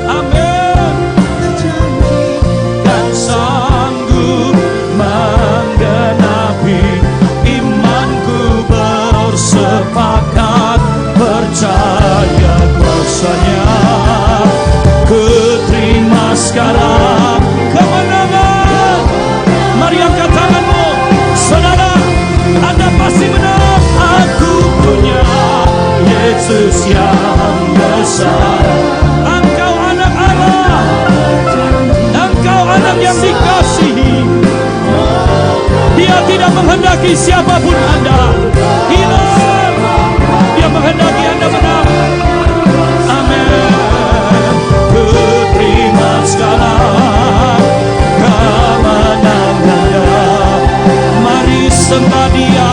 Speaker 3: amin, dan sanggup menggenapi imanku, bersepakat percaya kuasanya. Ku terima sekarang kemenangan. Mari angkat tanganmu, saudara, Anda pasti menang. Aku punya Yesus yang besar. Engkau anak Allah, engkau anak yang dikasihi. Dia tidak menghendaki siapapun Anda hilang, Dia menghendaki Anda menang. Amin. Ku terima sekarang kemenangan Anda. Mari sembah Dia.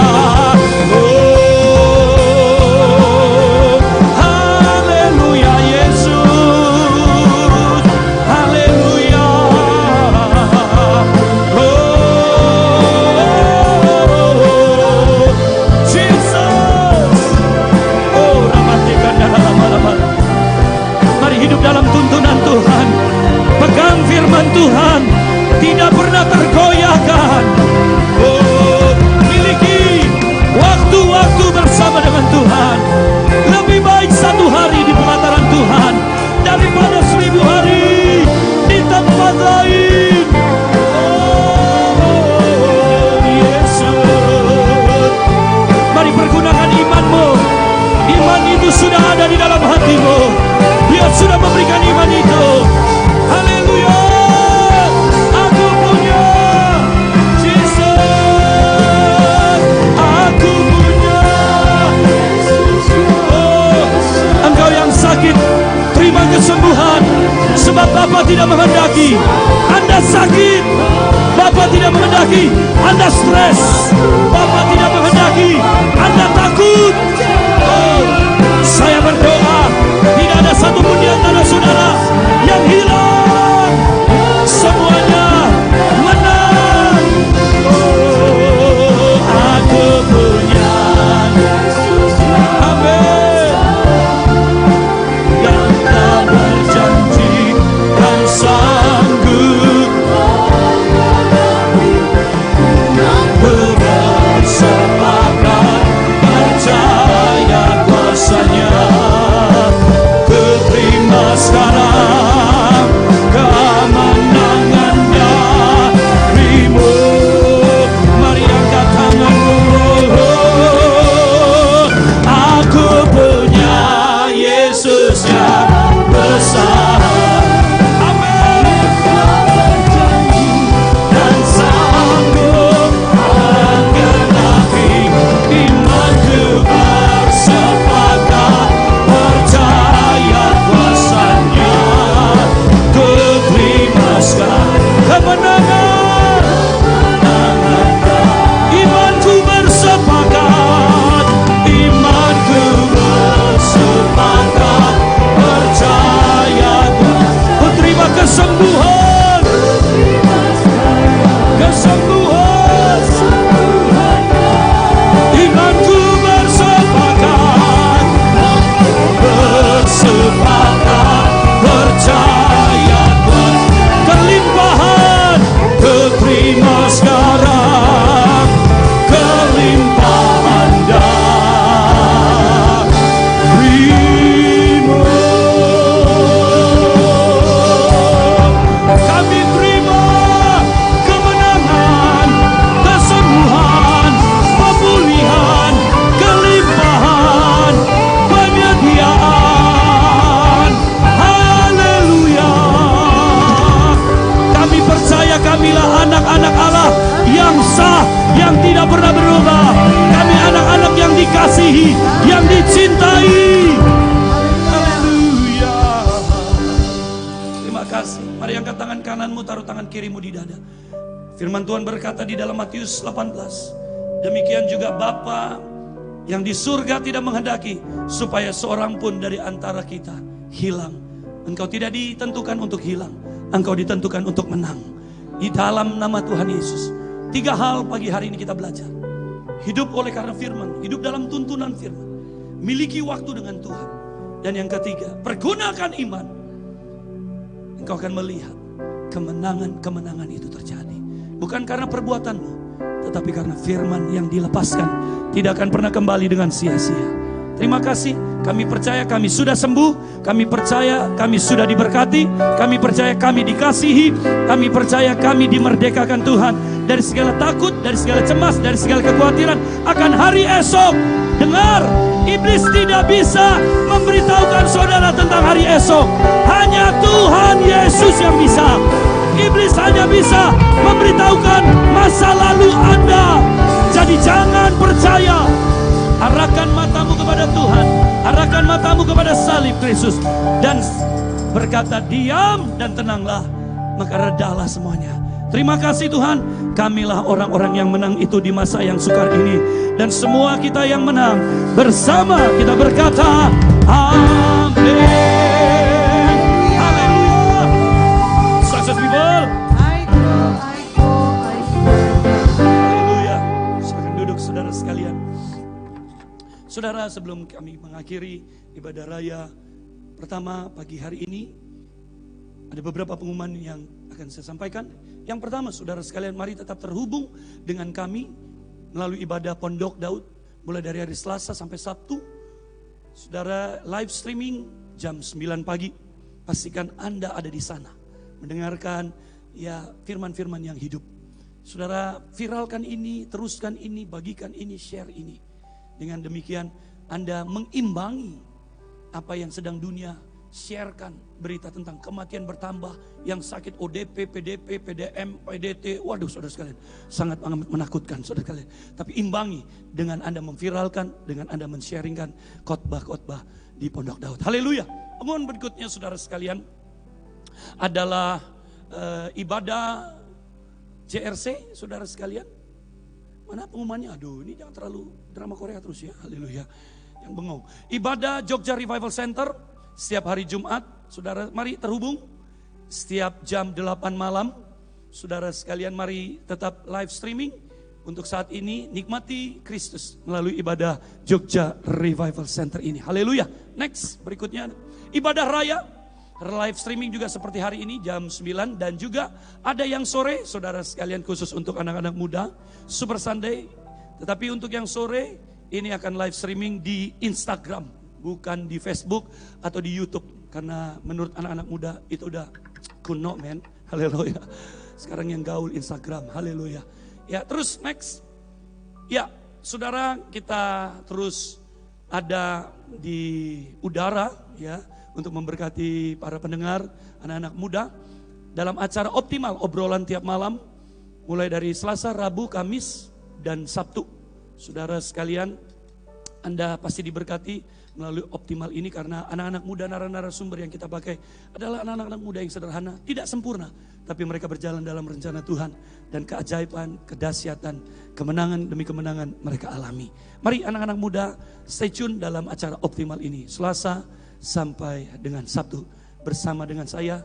Speaker 3: Dalam tuntunan Tuhan, pegang firman Tuhan, tidak pernah tergoyahkan. Oh, miliki waktu-waktu bersama dengan Tuhan. Lebih baik satu hari di pelataran Tuhan daripada 1000 hari di tempat lain. Oh, Yesus, mari pergunakan imanmu. Iman itu sudah ada di dalam hatimu. Dia sudah memberikan iman itu. Haleluya. Aku punya Jesus. Aku punya. Oh, engkau yang sakit, terima kesembuhan. Sebab Bapa tidak menghendaki Anda sakit. Bapa tidak menghendaki Anda stres. Bapa tidak menghendaki Anda takut. Oh, saya berdoa, tidak ada satupun di antara saudara yang hilang. Semuanya menang. Oh, aku punya Yesus. Amin. Yang telah berjanji dan sanggup berani taruh tangan kirimu di dada. Firman Tuhan berkata di dalam Matius 18, demikian juga Bapa yang di surga tidak menghendaki supaya seorang pun dari antara kita hilang. Engkau tidak ditentukan untuk hilang, engkau ditentukan untuk menang. Di dalam nama Tuhan Yesus. 3 hal pagi hari ini kita belajar. Hidup oleh karena firman, hidup dalam tuntunan firman, miliki waktu dengan Tuhan. Dan yang ketiga, pergunakan iman. Engkau akan melihat kemenangan-kemenangan itu terjadi. Bukan karena perbuatanmu, tetapi karena firman yang dilepaskan tidak akan pernah kembali dengan sia-sia. Terima kasih, kami percaya kami sudah sembuh, kami percaya kami sudah diberkati, kami percaya kami dikasihi, kami percaya kami dimerdekakan Tuhan dari segala takut, dari segala cemas, dari segala kekhawatiran akan hari esok. Dengar, iblis tidak bisa memberitahukan saudara tentang hari esok. Hanya Tuhan Yesus yang bisa. Iblis hanya bisa memberitahukan masa lalu Anda. Jadi jangan percaya. Arahkan matamu kepada Tuhan, arahkan matamu kepada salib Kristus, dan berkata diam dan tenanglah, maka redalah semuanya. Terima kasih Tuhan, kamilah orang-orang yang menang itu di masa yang sukar ini. Dan semua kita yang menang, bersama kita berkata amin. Haleluya. Success people. Haleluya. Silakan duduk saudara sekalian. Saudara, sebelum kami mengakhiri ibadah raya pertama pagi hari ini, ada beberapa pengumuman yang akan saya sampaikan. Yang pertama, saudara sekalian, mari tetap terhubung dengan kami melalui ibadah Pondok Daud mulai dari hari Selasa sampai Sabtu. Saudara, live streaming jam 9 pagi. Pastikan Anda ada di sana mendengarkan ya firman-firman yang hidup. Saudara, viralkan ini, teruskan ini, bagikan ini, share ini. Dengan demikian Anda mengimbangi apa yang sedang dunia sharekan, berita tentang kematian bertambah, yang sakit ODP, PDP, PDM, PDT. Waduh saudara sekalian, sangat menakutkan saudara sekalian. Tapi imbangi dengan Anda memviralkan, dengan Anda men-sharingkan khotbah-khotbah di Pondok Daud. Haleluya. Pengumuman berikutnya saudara sekalian adalah ibadah JRC saudara sekalian. Mana pengumumannya? Aduh, ini jangan terlalu drama Korea terus ya. Haleluya. Yang bengong. Ibadah Jogja Revival Center setiap hari Jumat. Saudara, mari terhubung setiap jam 8 malam. Saudara sekalian, mari tetap live streaming. Untuk saat ini nikmati Kristus melalui ibadah Jogja Revival Center ini. Haleluya. Next, berikutnya ibadah raya. Live streaming juga seperti hari ini jam 9, dan juga ada yang sore, saudara sekalian, khusus untuk anak-anak muda, Super Sunday. Tetapi untuk yang sore ini akan live streaming di Instagram, bukan di Facebook atau di YouTube, karena menurut anak-anak muda itu udah kuno men. Haleluya. Sekarang yang gaul Instagram. Haleluya. Ya, terus next. Ya, saudara, kita terus ada di udara ya, untuk memberkati para pendengar, anak-anak muda dalam acara Optimal, obrolan tiap malam mulai dari Selasa, Rabu, Kamis, dan Sabtu. Saudara sekalian, Anda pasti diberkati melalui Optimal ini karena anak-anak muda, narasumber yang kita pakai adalah anak-anak muda yang sederhana, tidak sempurna, tapi mereka berjalan dalam rencana Tuhan, dan keajaiban, kedahsyatan, kemenangan demi kemenangan mereka alami. Mari anak-anak muda stay tune dalam acara Optimal ini, Selasa sampai dengan Sabtu, bersama dengan saya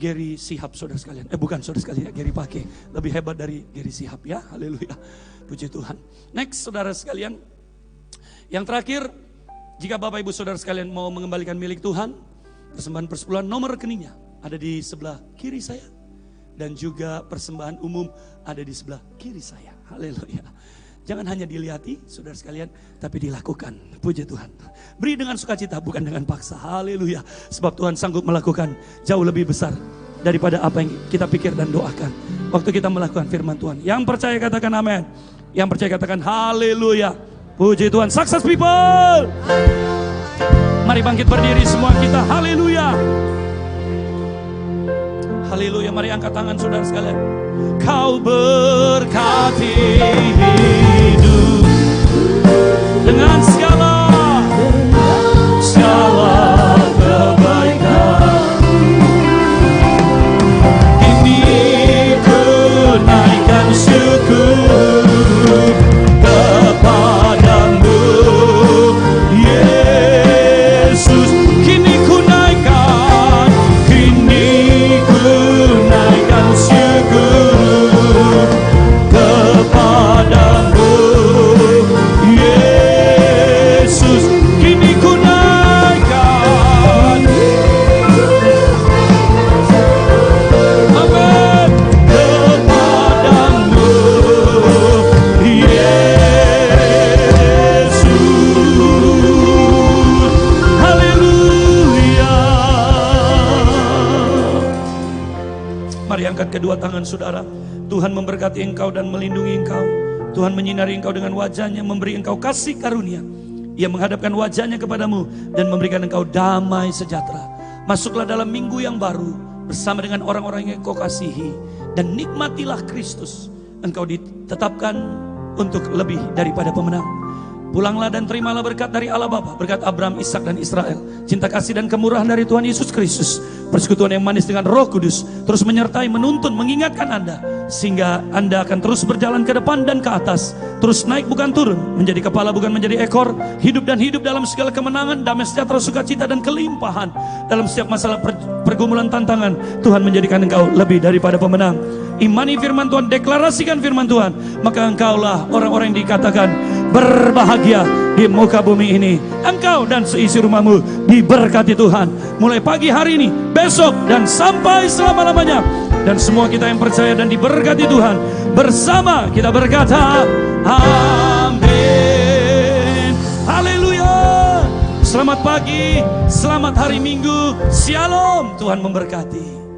Speaker 3: Gary Sihab, saudara sekalian. Bukan saudara sekalian, Gary Pake, lebih hebat dari Gary Sihab ya. Haleluya, puji Tuhan. Next, saudara sekalian, yang terakhir, jika Bapak Ibu saudara sekalian mau mengembalikan milik Tuhan, persembahan persepuluhan, nomor rekeningnya ada di sebelah kiri saya, dan juga persembahan umum ada di sebelah kiri saya. Haleluya. Jangan hanya dilihati saudara sekalian, tapi dilakukan. Puji Tuhan. Beri dengan sukacita, bukan dengan paksa. Haleluya. Sebab Tuhan sanggup melakukan jauh lebih besar daripada apa yang kita pikir dan doakan waktu kita melakukan firman Tuhan. Yang percaya katakan amin. Yang percaya katakan haleluya. Puji Tuhan. Success people. Mari bangkit berdiri semua kita. Haleluya. Haleluya. Mari angkat tangan saudara sekalian. Kau berkati hidup dengan segala kebaikan. kedua tangan saudara. Tuhan memberkati engkau dan melindungi engkau. Tuhan menyinari engkau dengan wajahnya, memberi engkau kasih karunia. Ia menghadapkan wajahnya kepadamu dan memberikan engkau damai sejahtera. Masuklah dalam minggu yang baru bersama dengan orang-orang yang kau kasihi. Dan nikmatilah Kristus. Engkau ditetapkan untuk lebih daripada pemenang. Pulanglah dan terimalah berkat dari Allah Bapa, berkat Abraham, Ishak dan Israel, cinta kasih dan kemurahan dari Tuhan Yesus Kristus, persekutuan yang manis dengan Roh Kudus terus menyertai, menuntun, mengingatkan Anda, sehingga Anda akan terus berjalan ke depan dan ke atas, terus naik bukan turun, menjadi kepala bukan menjadi ekor, hidup dalam segala kemenangan, damai sejahtera, sukacita dan kelimpahan. Dalam setiap masalah pergumulan tantangan, Tuhan menjadikan engkau lebih daripada pemenang. Imani firman Tuhan, deklarasikan firman Tuhan, maka engkaulah orang-orang yang dikatakan berbahagia di muka bumi ini. Engkau dan seisi rumahmu diberkati Tuhan, mulai pagi hari ini, besok dan sampai selama-lamanya. Dan semua kita yang percaya dan diberkati Tuhan, bersama kita berkata amin. Haleluya. Selamat pagi, selamat hari Minggu. Shalom. Tuhan memberkati.